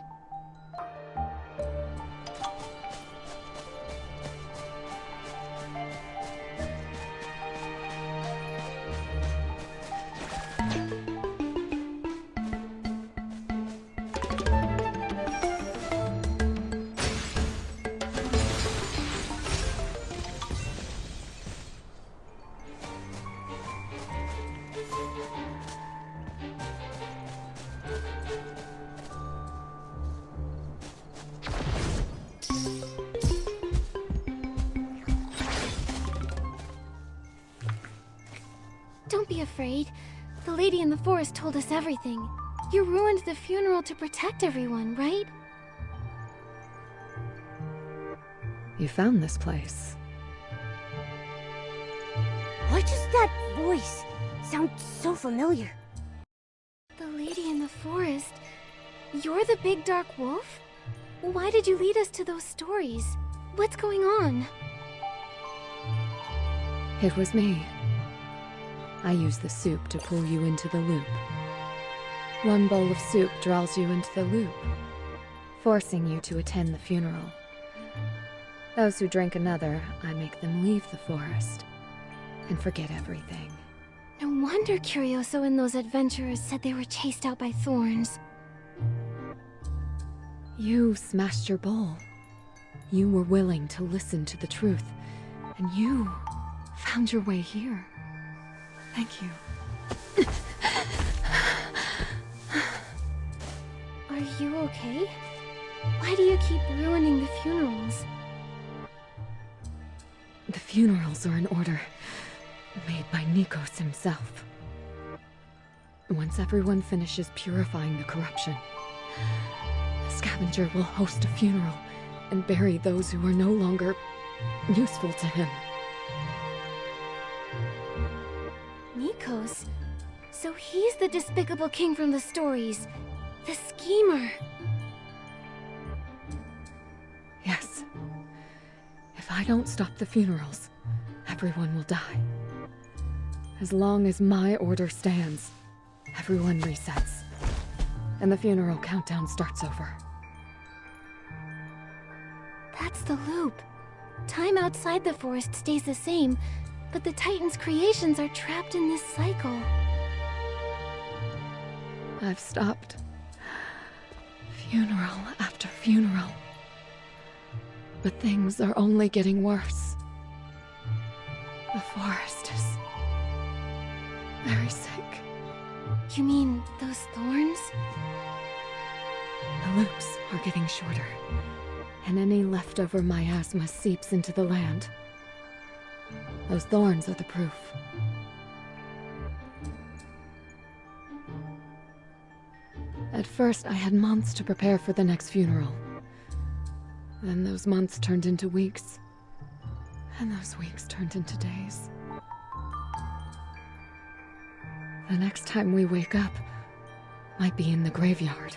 Don't be afraid. The lady in the forest told us everything. You ruined the funeral to protect everyone, right? You found this place. Why does that voice sound so familiar? The lady in the forest. You're the Big Dark Wolf? Why did you lead us to those stories? What's going on? It was me. I used the soup to pull you into the loop. One bowl of soup draws you into the loop, forcing you to attend the funeral. Those who drink another, I make them leave the forest and forget everything. No wonder Curioso and those adventurers said they were chased out by Thorns. You smashed your bowl. You were willing to listen to the truth, and you found your way here. Thank you. Are you okay? Why do you keep ruining the funerals? The funerals are an order made by Nikos himself. Once everyone finishes purifying the corruption, the scavenger will host a funeral and bury those who are no longer useful to him. Nikos? So he's the despicable king from the stories. The schemer. Yes. If I don't stop the funerals, everyone will die. As long as my order stands, everyone resets. and the funeral countdown starts over. That's the loop. Time outside the forest stays the same, but the Titan's creations are trapped in this cycle. I've stopped. Funeral after funeral. But things are only getting worse. The forest is very sick. You mean those thorns? The loops are getting shorter, and any leftover miasma seeps into the land. Those thorns are the proof. At first, I had months to prepare for the next funeral. Then those months turned into weeks, and those weeks turned into days. The next time we wake up might be in the graveyard,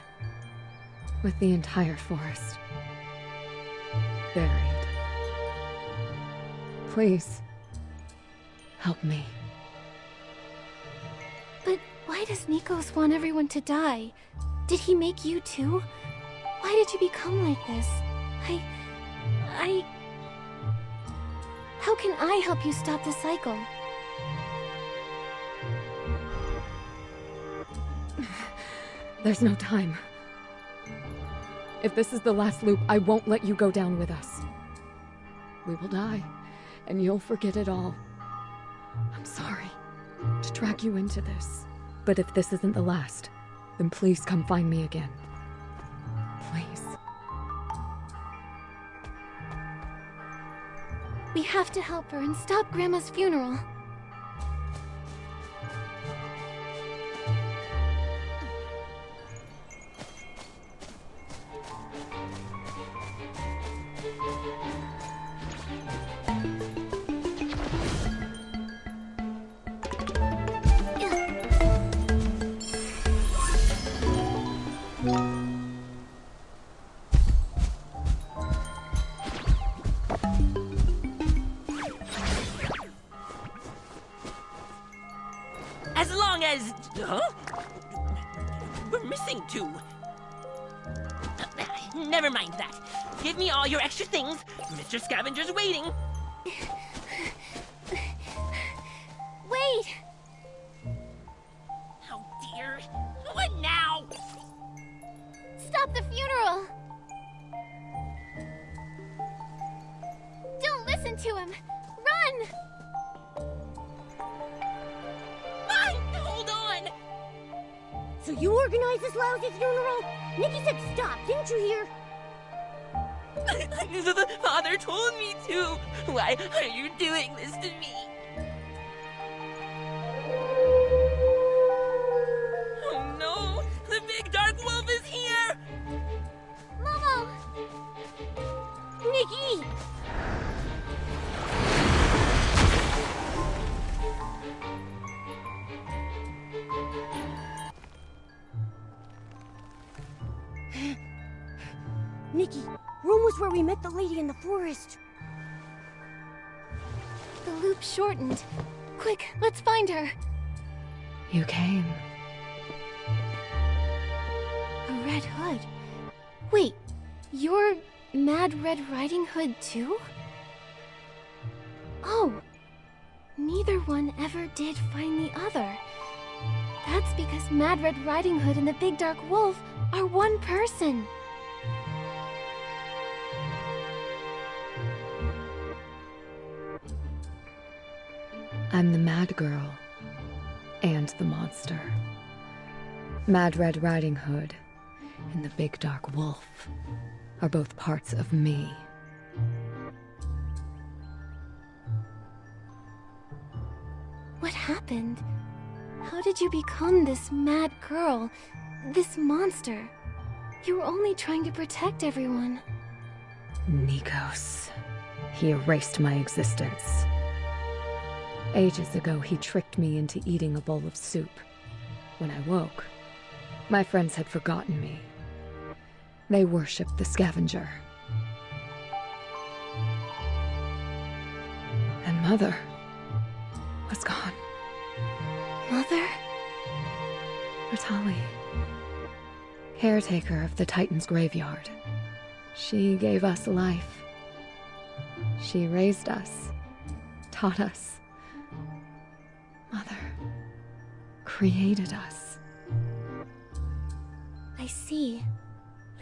with the entire forest buried. Please, help me. But why does Nikos want everyone to die? Did he make you too? Why did you become like this? How can I help you stop the cycle? There's no time. If this is the last loop, I won't let you go down with us. We will die, and you'll forget it all. I'm sorry to drag you into this. But if this isn't the last, then please come find me again. Please. We have to help her and stop Grandma's funeral. As long as... Huh? We're missing two. Never mind that. Give me all your extra things. Mr. Scavenger's waiting. Wait! Oh dear. What now? Stop the funeral! Don't listen to him! Run! Hold on! So you organized this lousy funeral? Nikki said stop, didn't you hear? The father told me to. Why are you doing this to me? Oh no! The big dark wolf is here! Momo! Nikki! Nikki, we're almost where we met the lady in the forest. The loop shortened. Quick, let's find her. You came. A red hood. Wait, you're Mad Red Riding Hood too? Oh, neither one ever did find the other. That's because Mad Red Riding Hood and the Big Dark Wolf are one person. I'm the Mad Girl and the monster. Mad Red Riding Hood and the Big Dark Wolf are both parts of me. What happened? How did you become this mad girl, this monster? You were only trying to protect everyone. Nikos. He erased my existence. Ages ago, he tricked me into eating a bowl of soup. When I woke, my friends had forgotten me. They worshipped the scavenger. And Mother was gone. Mother? Ritali. caretaker of the Titan's graveyard. She gave us life. She raised us, taught us. Mother created us. I see.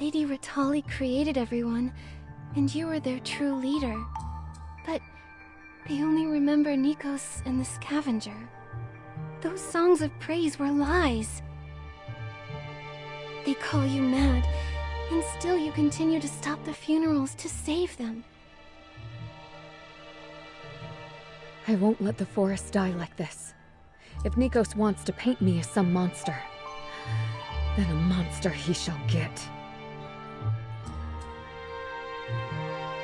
Lady Ritali created everyone, and you were their true leader. But they only remember Nikos and the scavenger. Those songs of praise were lies. They call you mad, and still you continue to stop the funerals to save them. I won't let the forest die like this. If Nikos wants to paint me as some monster, then a monster he shall get.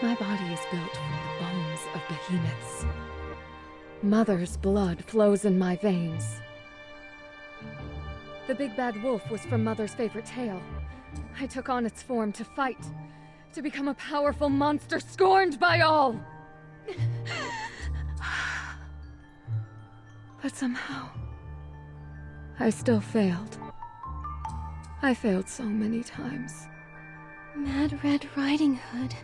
My body is built from the bones of behemoths. Mother's blood flows in my veins. The big bad wolf was from Mother's favorite tale. I took on its form to fight, to become a powerful monster scorned by all. But somehow, I still failed. I failed so many times. Mad Red Riding Hood.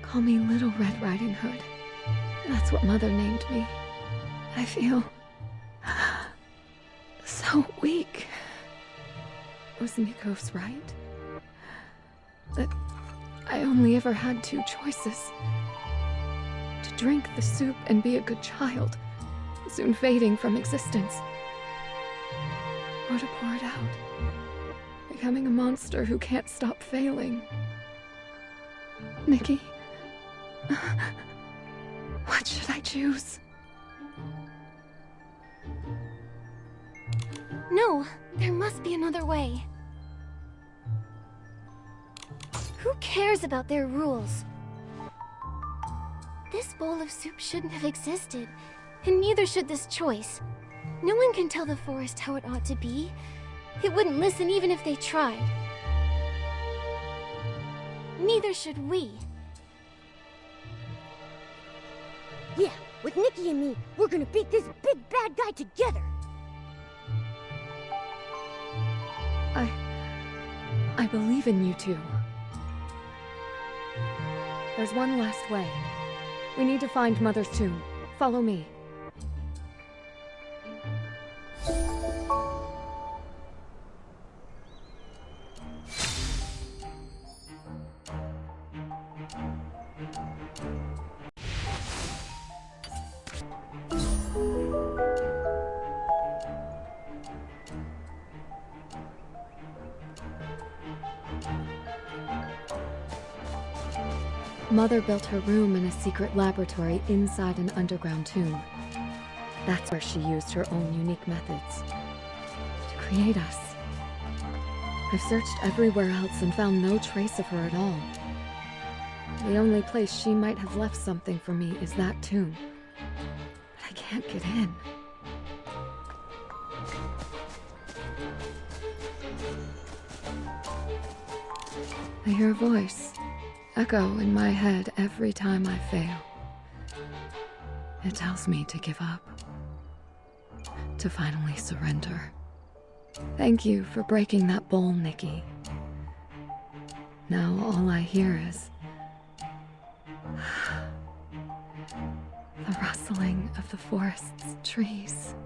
Call me Little Red Riding Hood. That's what Mother named me. I feel so weak. Was Nikos right? That I only ever had two choices. To drink the soup and be a good child, soon fading from existence. Or to pour it out, becoming a monster who can't stop failing. Nikki, what should I choose? No, there must be another way. Who cares about their rules? This bowl of soup shouldn't have existed, and neither should this choice. No one can tell the forest how it ought to be. It wouldn't listen even if they tried. Neither should we. Yeah, with Nikki and me, we're gonna beat this big bad guy together. I believe in you two. There's one last way. We need to find Mother's tomb. Follow me. Mother built her room in a secret laboratory inside an underground tomb. That's where she used her own unique methods to create us. I've searched everywhere else and found no trace of her at all. The only place she might have left something for me is that tomb. But I can't get in. I hear a voice echo in my head every time I fail. It tells me to give up, to finally surrender. Thank you for breaking that bowl, Nikki. Now all I hear is the rustling of the forest's trees.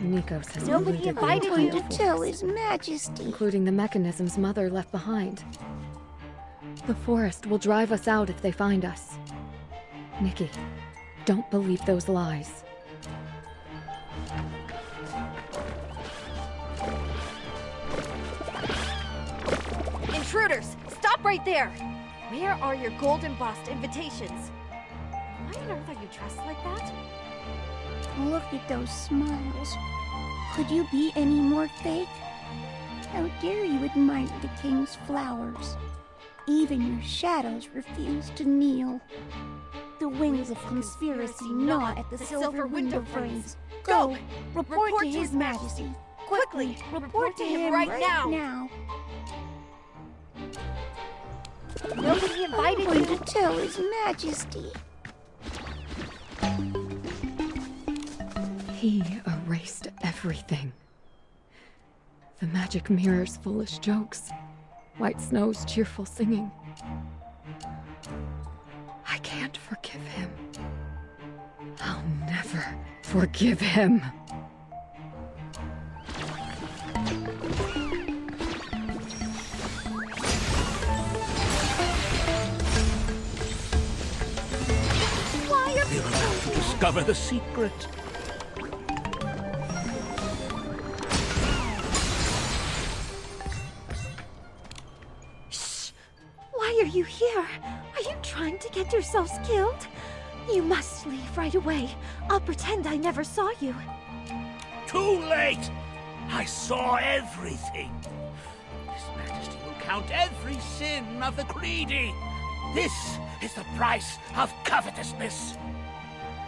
Nikos has Nobody invited you to force, tell His Majesty. including the mechanisms Mother left behind. The forest will drive us out if they find us. Nikki, don't believe those lies. Intruders! Stop right there! Where are your gold embossed invitations? Why on earth are you dressed like that? Look at those smiles. Could you be any more fake? How dare you admire the king's flowers? Even your shadows refuse to kneel. The wings of conspiracy gnaw at the silver window frames. Go! Report to His Majesty! Quickly! Report to him right now! Nobody invited I'm you. going to tell His Majesty. He erased everything. The magic mirror's foolish jokes. White Snow's cheerful singing. I can't forgive him. I'll never forgive him. They're about to discover the secret. Shh! Why are you here? Are you trying to get yourselves killed? You must leave right away. I'll pretend I never saw you. Too late! I saw everything. His Majesty will count every sin of the greedy. This is the price of covetousness.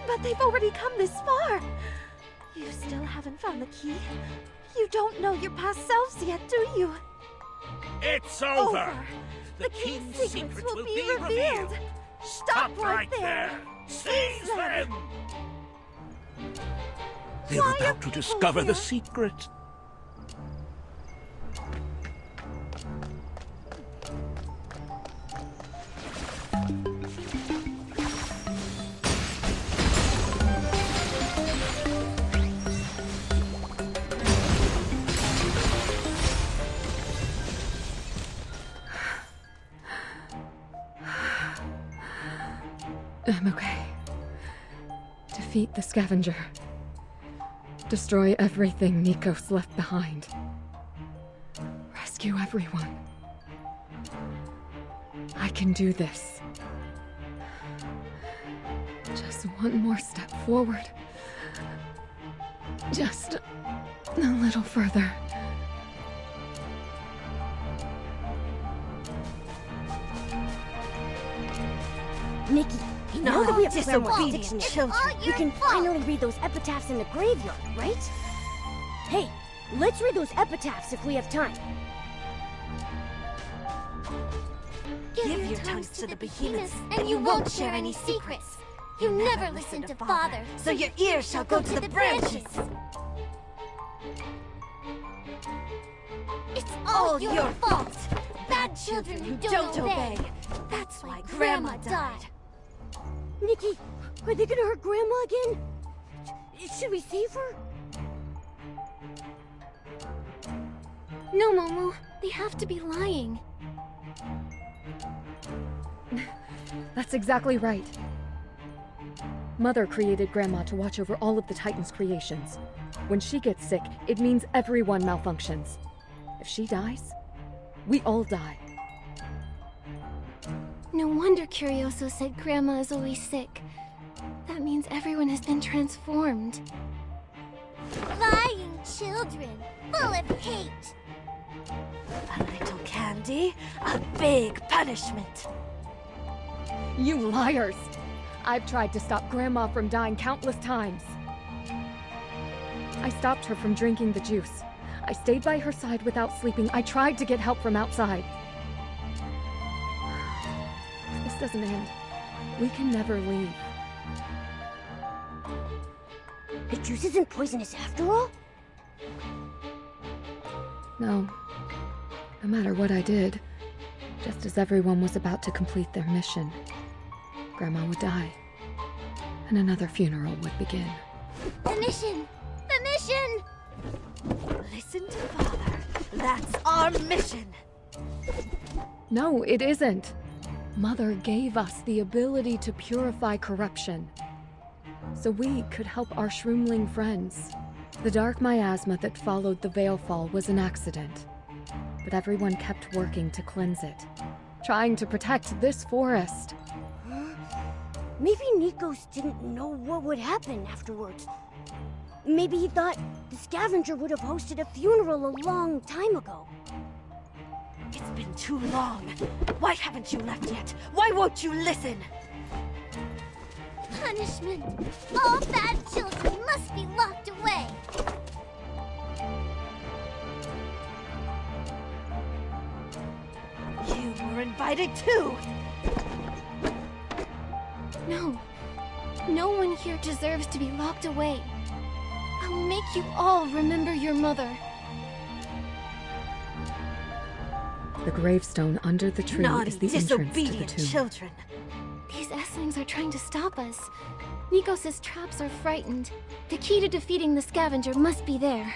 But they've already come this far. You still haven't found the key? You don't know your past selves yet, do you? It's over. Over. The king's secrets will be revealed. Stop right there. Seize them! They're Why about are to people discover the here? secret. I'm okay. Defeat the scavenger. Destroy everything Nikos left behind. Rescue everyone. I can do this. Just one more step forward. Just a little further. Nikki, now that we have disobedient sticks and children, we can finally read those epitaphs in the graveyard, right? Hey, let's read those epitaphs if we have time. Give your tongues to the behemoths, and you won't share any secrets. You never listen to Father, So your ears shall go to the branches. It's all your fault. Bad children who don't obey. That's why Grandma died. Nikki, are they gonna hurt Grandma again? Should we save her? No, Momo. They have to be lying. That's exactly right. Mother created Grandma to watch over all of the Titan's creations. When she gets sick, it means everyone malfunctions. If she dies, we all die. No wonder Curioso said Grandma is always sick. That means everyone has been transformed. Lying children, full of hate. A little candy, a big punishment. You liars! I've tried to stop Grandma from dying countless times. I stopped her from drinking the juice. I stayed by her side without sleeping. I tried to get help from outside. This doesn't end. We can never leave. The juice isn't poisonous after all? No. No matter what I did, just as everyone was about to complete their mission, Grandma would die, and another funeral would begin. The mission! The mission! Listen to Father. That's our mission. No, it isn't. Mother gave us the ability to purify corruption, so we could help our shroomling friends. The dark miasma that followed the Veilfall was an accident, but everyone kept working to cleanse it, trying to protect this forest. Maybe Nikos didn't know what would happen afterwards. Maybe he thought the scavenger would have hosted a funeral a long time ago. It's been too long. Why haven't you left yet? Why won't you listen? Punishment! All bad children must be locked away! You were invited too! No. No one here deserves to be locked away. I'll make you all remember your mother. The gravestone under the tree Naughty, is the entrance to the disobedient tomb. children. These Esslings are trying to stop us. Nikos' traps are frightened. The key to defeating the scavenger must be there.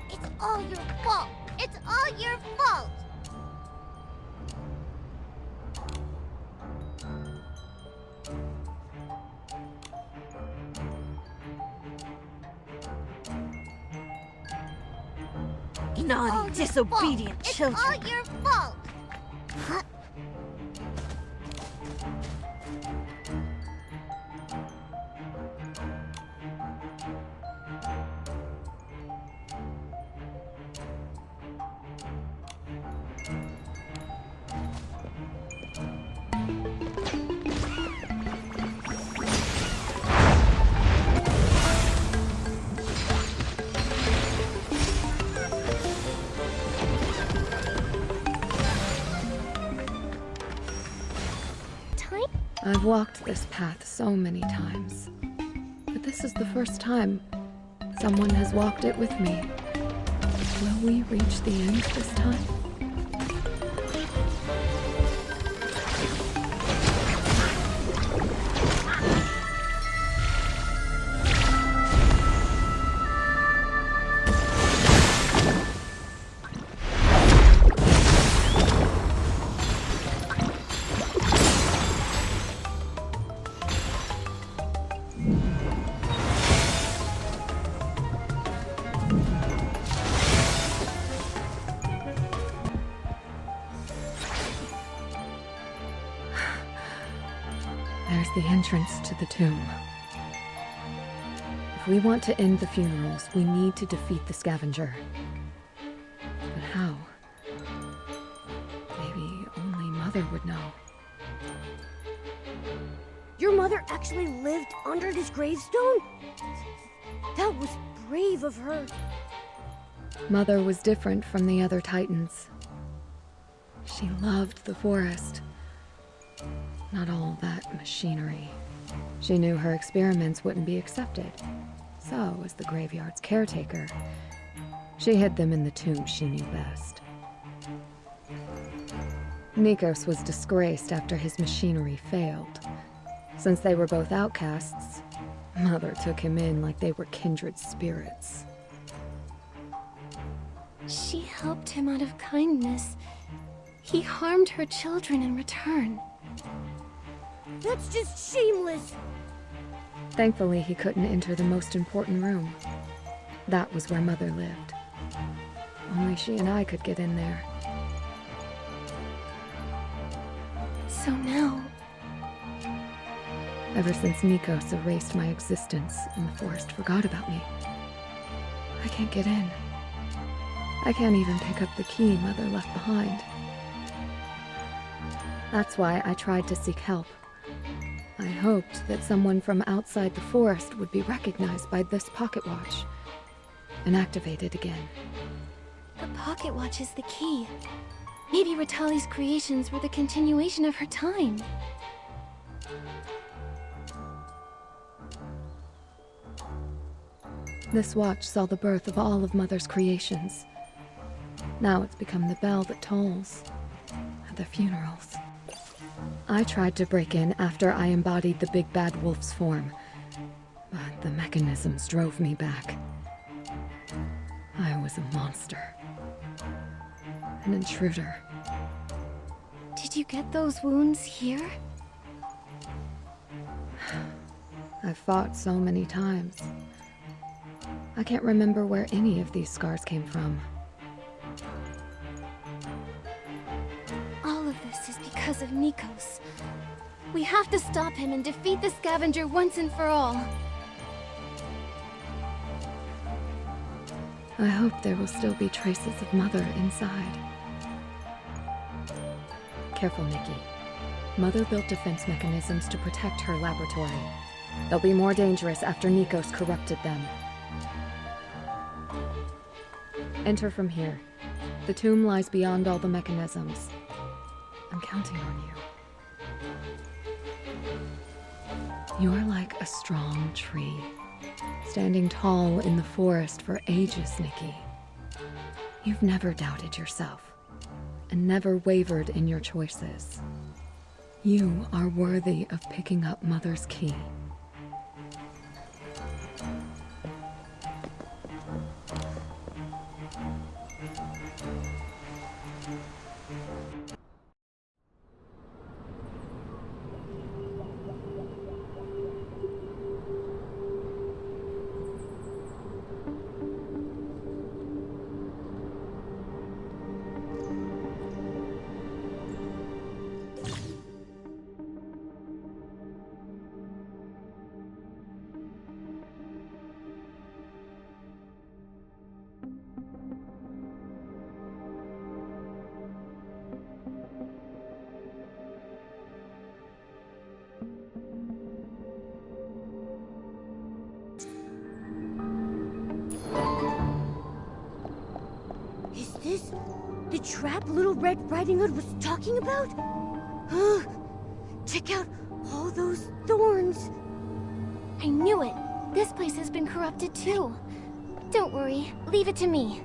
It's all your fault. It's all your fault. Naughty, disobedient children. It's all your fault. Huh? I've walked this path so many times, but this is the first time someone has walked it with me. Will we reach the end this time? There's the entrance to the tomb. If we want to end the funerals, we need to defeat the scavenger. But how? Maybe only Mother would know. Your mother actually lived under this gravestone? That was brave of her. Mother was different from the other Titans. She loved the forest. Not all that machinery. She knew her experiments wouldn't be accepted. So, as the graveyard's caretaker, she hid them in the tomb she knew best. Nikos was disgraced after his machinery failed. Since they were both outcasts, Mother took him in like they were kindred spirits. She helped him out of kindness. He harmed her children in return. That's just shameless. Thankfully, he couldn't enter the most important room. That was where Mother lived. Only she and I could get in there. So now... Ever since Nikos erased my existence and the forest forgot about me, I can't get in. I can't even pick up the key Mother left behind. That's why I tried to seek help. I hoped that someone from outside the forest would be recognized by this pocket watch and activated again. The pocket watch is the key. Maybe Ritali's creations were the continuation of her time. This watch saw the birth of all of Mother's creations. Now it's become the bell that tolls at their funerals. I tried to break in after I embodied the big bad wolf's form, but the mechanisms drove me back. I was a monster. An intruder. Did you get those wounds here? I've fought so many times. I can't remember where any of these scars came from. All of this is because of Nikos. We have to stop him and defeat the scavenger once and for all. I hope there will still be traces of Mother inside. Careful, Nikki. Mother built defense mechanisms to protect her laboratory. They'll be more dangerous after Nikos corrupted them. Enter from here. The tomb lies beyond all the mechanisms. I'm counting on you. You're like a strong tree, standing tall in the forest for ages, Nikki. You've never doubted yourself, and never wavered in your choices. You are worthy of picking up Mother's key. Is this the trap Little Red Riding Hood was talking about? Check out all those thorns. I knew it. This place has been corrupted too. Don't worry, leave it to me.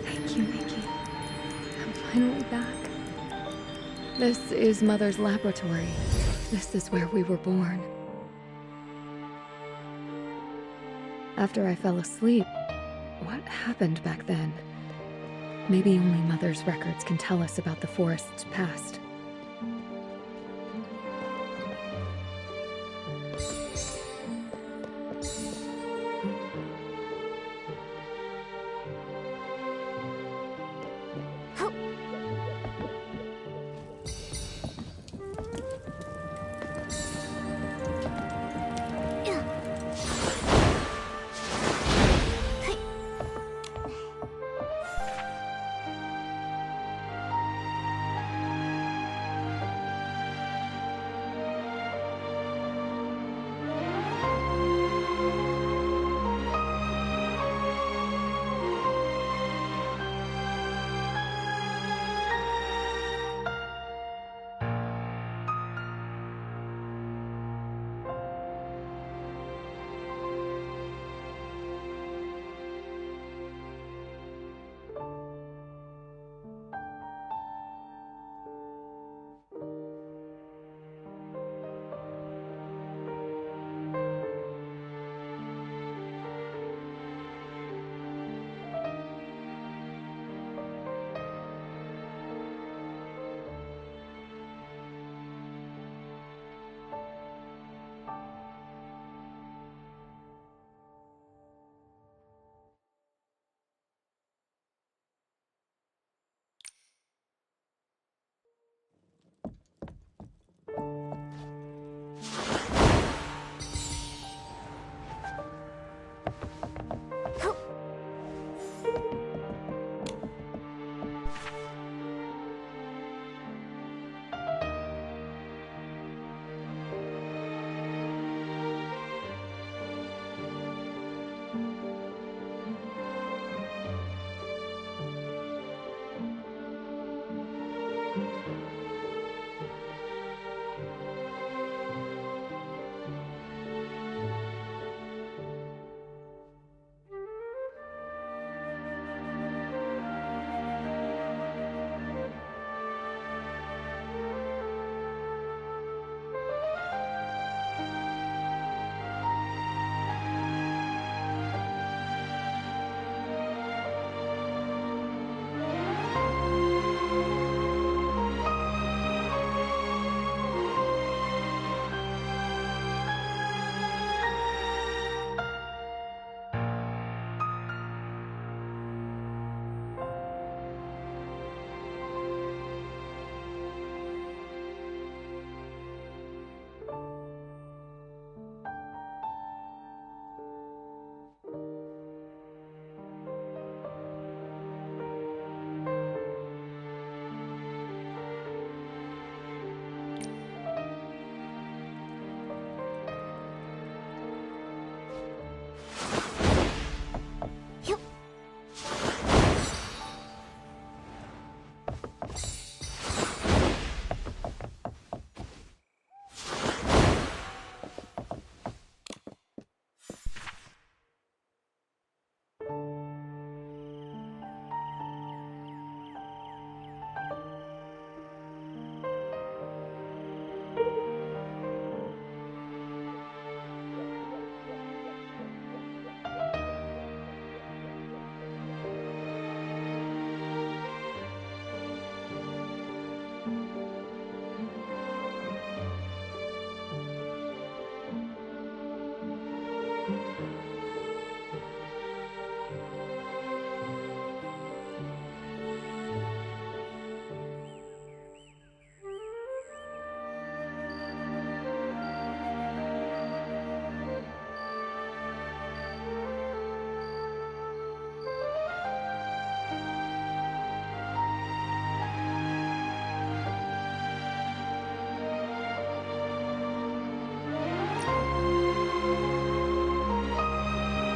Thank you, Nikki. I'm finally back. This is Mother's laboratory. This is where we were born. After I fell asleep, what happened back then? Maybe only Mother's records can tell us about the forest's past.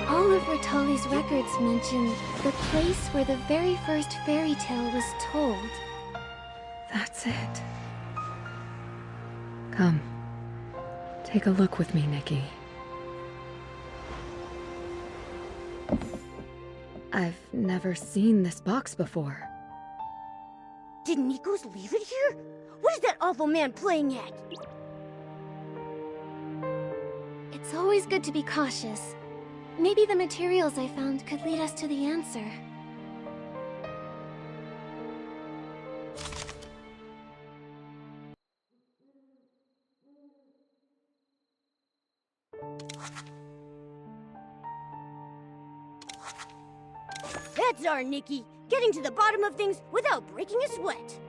Oliver Tully's records mention the place where the very first fairy tale was told. That's it. Come. Take a look with me, Nikki. I've never seen this box before. Did Nikos leave it here? What is that awful man playing at? It's always good to be cautious. Maybe the materials I found could lead us to the answer. That's our Nikki, getting to the bottom of things without breaking a sweat.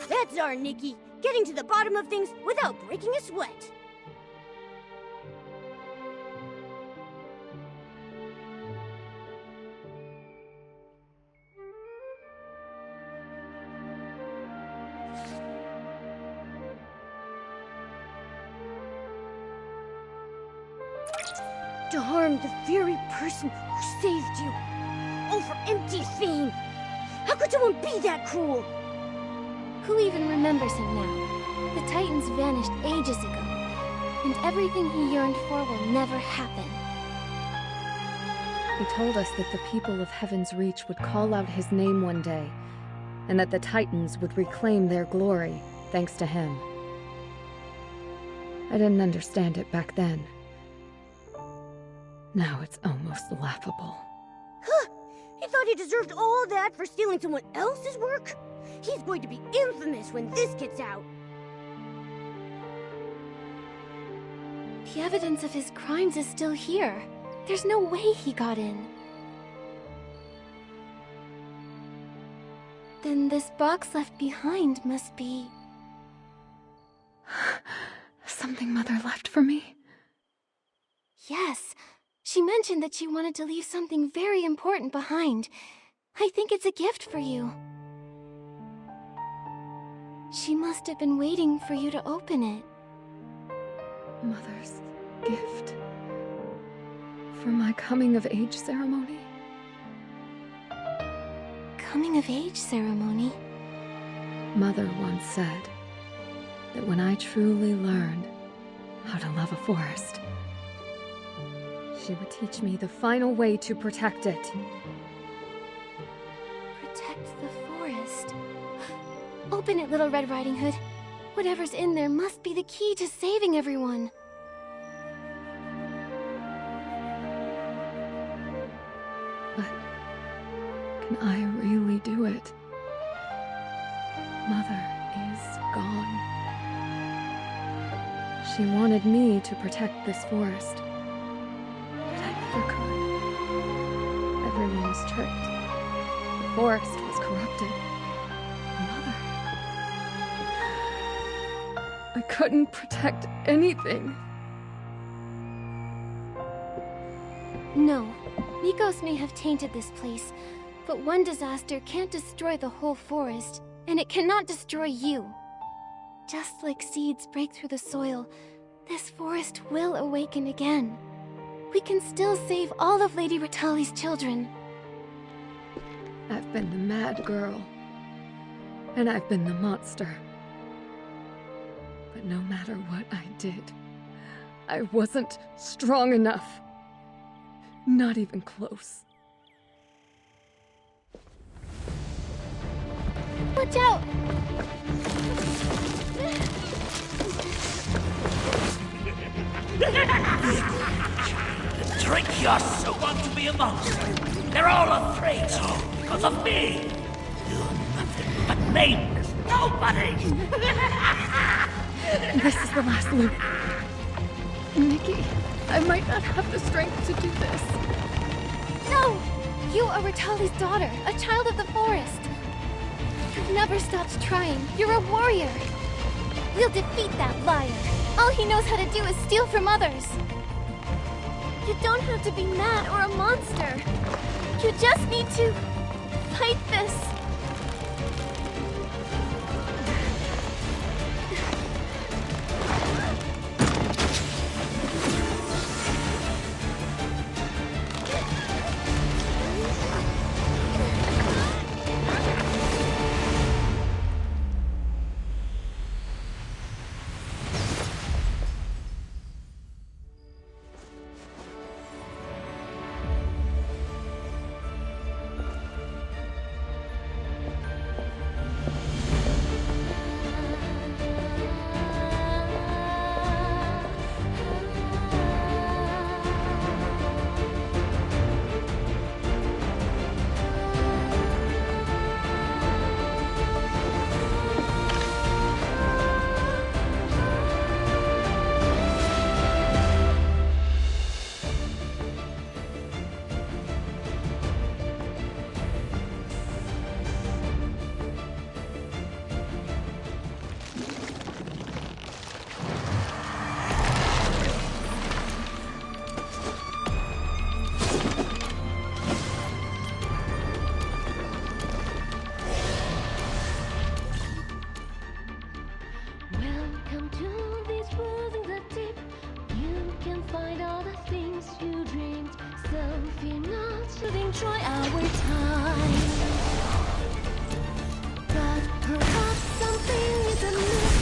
That's our Nikki, getting to the bottom of things without breaking a sweat. To harm the very person who saved you. All for empty fame. How could someone be that cruel? Who even remembers him now? The Titans vanished ages ago, and everything he yearned for will never happen. He told us that the people of Heaven's Reach would call out his name one day, and that the Titans would reclaim their glory, thanks to him. I didn't understand it back then. Now it's almost laughable. Huh! He thought he deserved all that for stealing someone else's work? He's going to be infamous when this gets out. The evidence of his crimes is still here. There's no way he got in. Then this box left behind must be... Something Mother left for me? Yes. She mentioned that she wanted to leave something very important behind. I think it's a gift for you. She must have been waiting for you to open it. Mother's gift? For my coming-of-age ceremony? Coming-of-age ceremony? Mother once said that when I truly learned how to love a forest, she would teach me the final way to protect it. Protect the forest. Open it, Little Red Riding Hood. Whatever's in there must be the key to saving everyone. But can I really do it? Mother is gone. She wanted me to protect this forest. Everyone was tricked. The forest was corrupted. Mother... I couldn't protect anything. No. Nikos may have tainted this place, But one disaster can't destroy the whole forest, and it cannot destroy you. Just like seeds break through the soil, this forest will awaken again. We can still save all of Lady Ritali's children. I've been the mad girl, and I've been the monster. But no matter what I did, I wasn't strong enough. Not even close. Watch out! The trick you're so want to be a monster. They're all afraid so because of me. You're nothing but nameless nobody. This is the last loop. Nikki, I might not have the strength to do this. No! You are Ritali's daughter, a child of the forest. You've never stopped trying. You're a warrior. We'll defeat that liar. All he knows how to do is steal from others. You don't have to be mad or a monster. You just need to fight this. Enjoy our time. But perhaps something is amiss.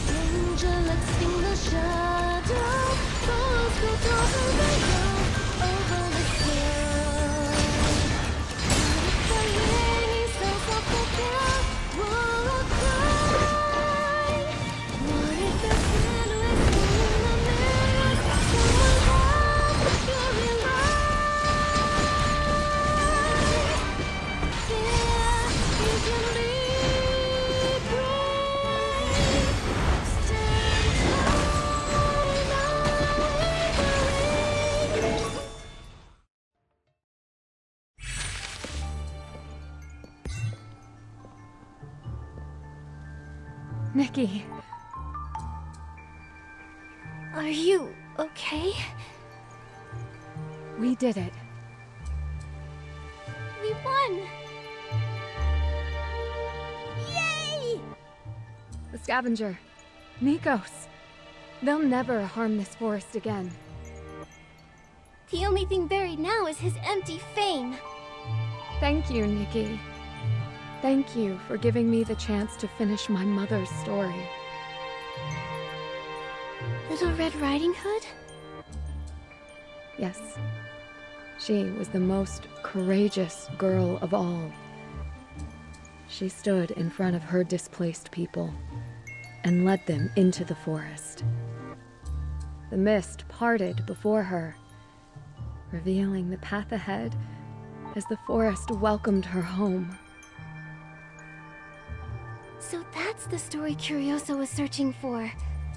Danger lurks in the shadow. Those who travel the road over the hill. What if the rainy sounds of the bell will cry? What if the silhouettes in the mirrors? Someone else you're in love. Nikki. Are you okay? We did it. We won! Yay! The scavenger. Nikos. They'll never harm this forest again. The only thing buried now is his empty fame. Thank you, Nikki. Thank you for giving me the chance to finish my mother's story. Little Red Riding Hood? Yes. She was the most courageous girl of all. She stood in front of her displaced people and led them into the forest. The mist parted before her, revealing the path ahead as the forest welcomed her home. So that's the story Curioso was searching for.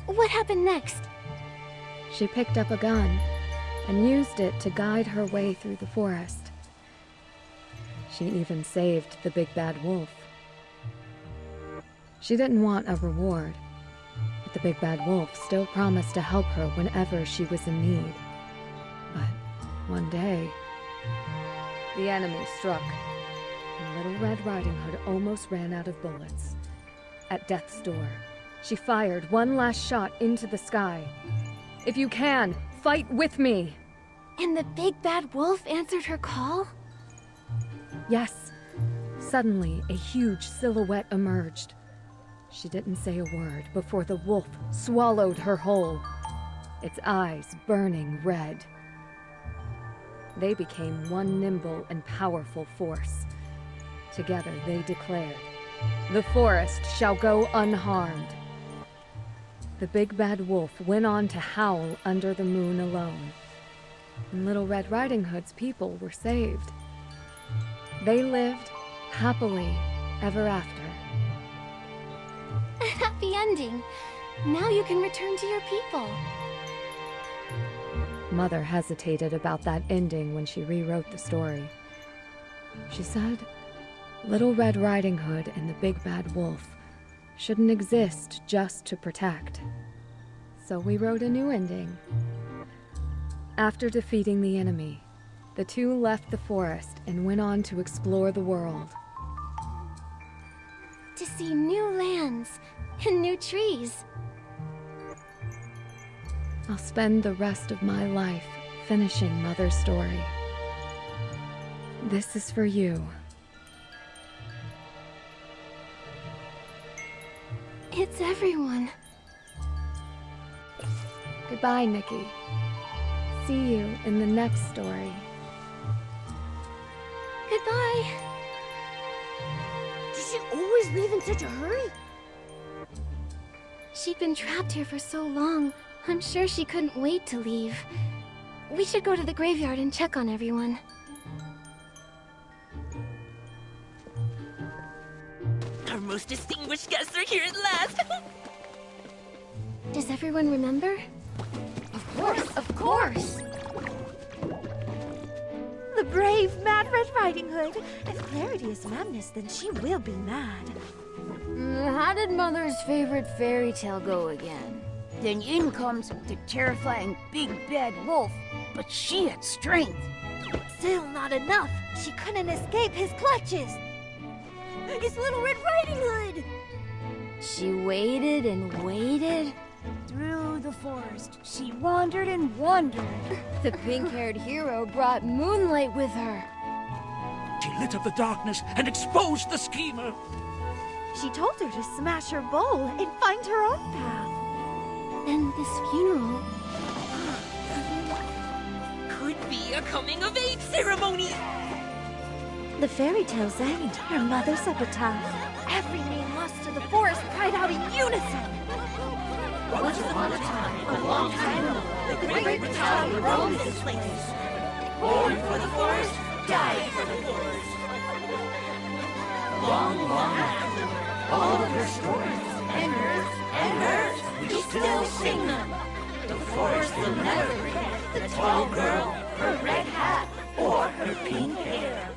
What happened next? She picked up a gun and used it to guide her way through the forest. She even saved the big bad wolf. She didn't want a reward, but the big bad wolf still promised to help her whenever she was in need. But one day, the enemy struck, and Little Red Riding Hood almost ran out of bullets. At death's door, she fired one last shot into the sky. If you can, fight with me! And the big bad wolf answered her call? Yes. Suddenly, a huge silhouette emerged. She didn't say a word before the wolf swallowed her whole, its eyes burning red. They became one nimble and powerful force. Together they declared, "The forest shall go unharmed." The big bad wolf went on to howl under the moon alone, and Little Red Riding Hood's people were saved. They lived happily ever after. A happy ending. Now you can return to your people. Mother hesitated about that ending when she rewrote the story. She said, Little Red Riding Hood and the Big Bad Wolf shouldn't exist just to protect. So we wrote a new ending. After defeating the enemy, the two left the forest and went on to explore the world. To see new lands and new trees. I'll spend the rest of my life finishing Mother's story. This is for you. It's everyone. Goodbye, Nikki. See you in the next story. Goodbye. Does she always leave in such a hurry? She'd been trapped here for so long. I'm sure she couldn't wait to leave. We should go to the graveyard and check on everyone. Our most distinguished guests are here at last! Does everyone remember? Of course! The brave, mad Red Riding Hood. If Clarity is madness, then she will be mad. How did Mother's favorite fairy tale go again? Then in comes the terrifying big bad wolf, but she had strength. Still not enough. She couldn't escape his clutches. It's Little Red Riding Hood! She waited and waited. Through the forest, she wandered and wandered. The pink-haired hero brought moonlight with her. She lit up the darkness and exposed the schemer. She told her to smash her bowl and find her own path. Then this funeral... Could be a coming-of-age ceremony! The fairy tales end. Her mother's epitaph. Every main lust of the forest cried out in unison. Once upon a time, a long time ago, the great battalion roamed this place. Born for the forest, died for the forest. Long, long after, all of her stories, and hers, we still sing them. The forest will never forget the tall girl, her red hat, or her pink hair.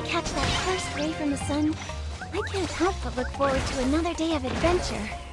catch that first ray from the sun, I can't help but look forward to another day of adventure.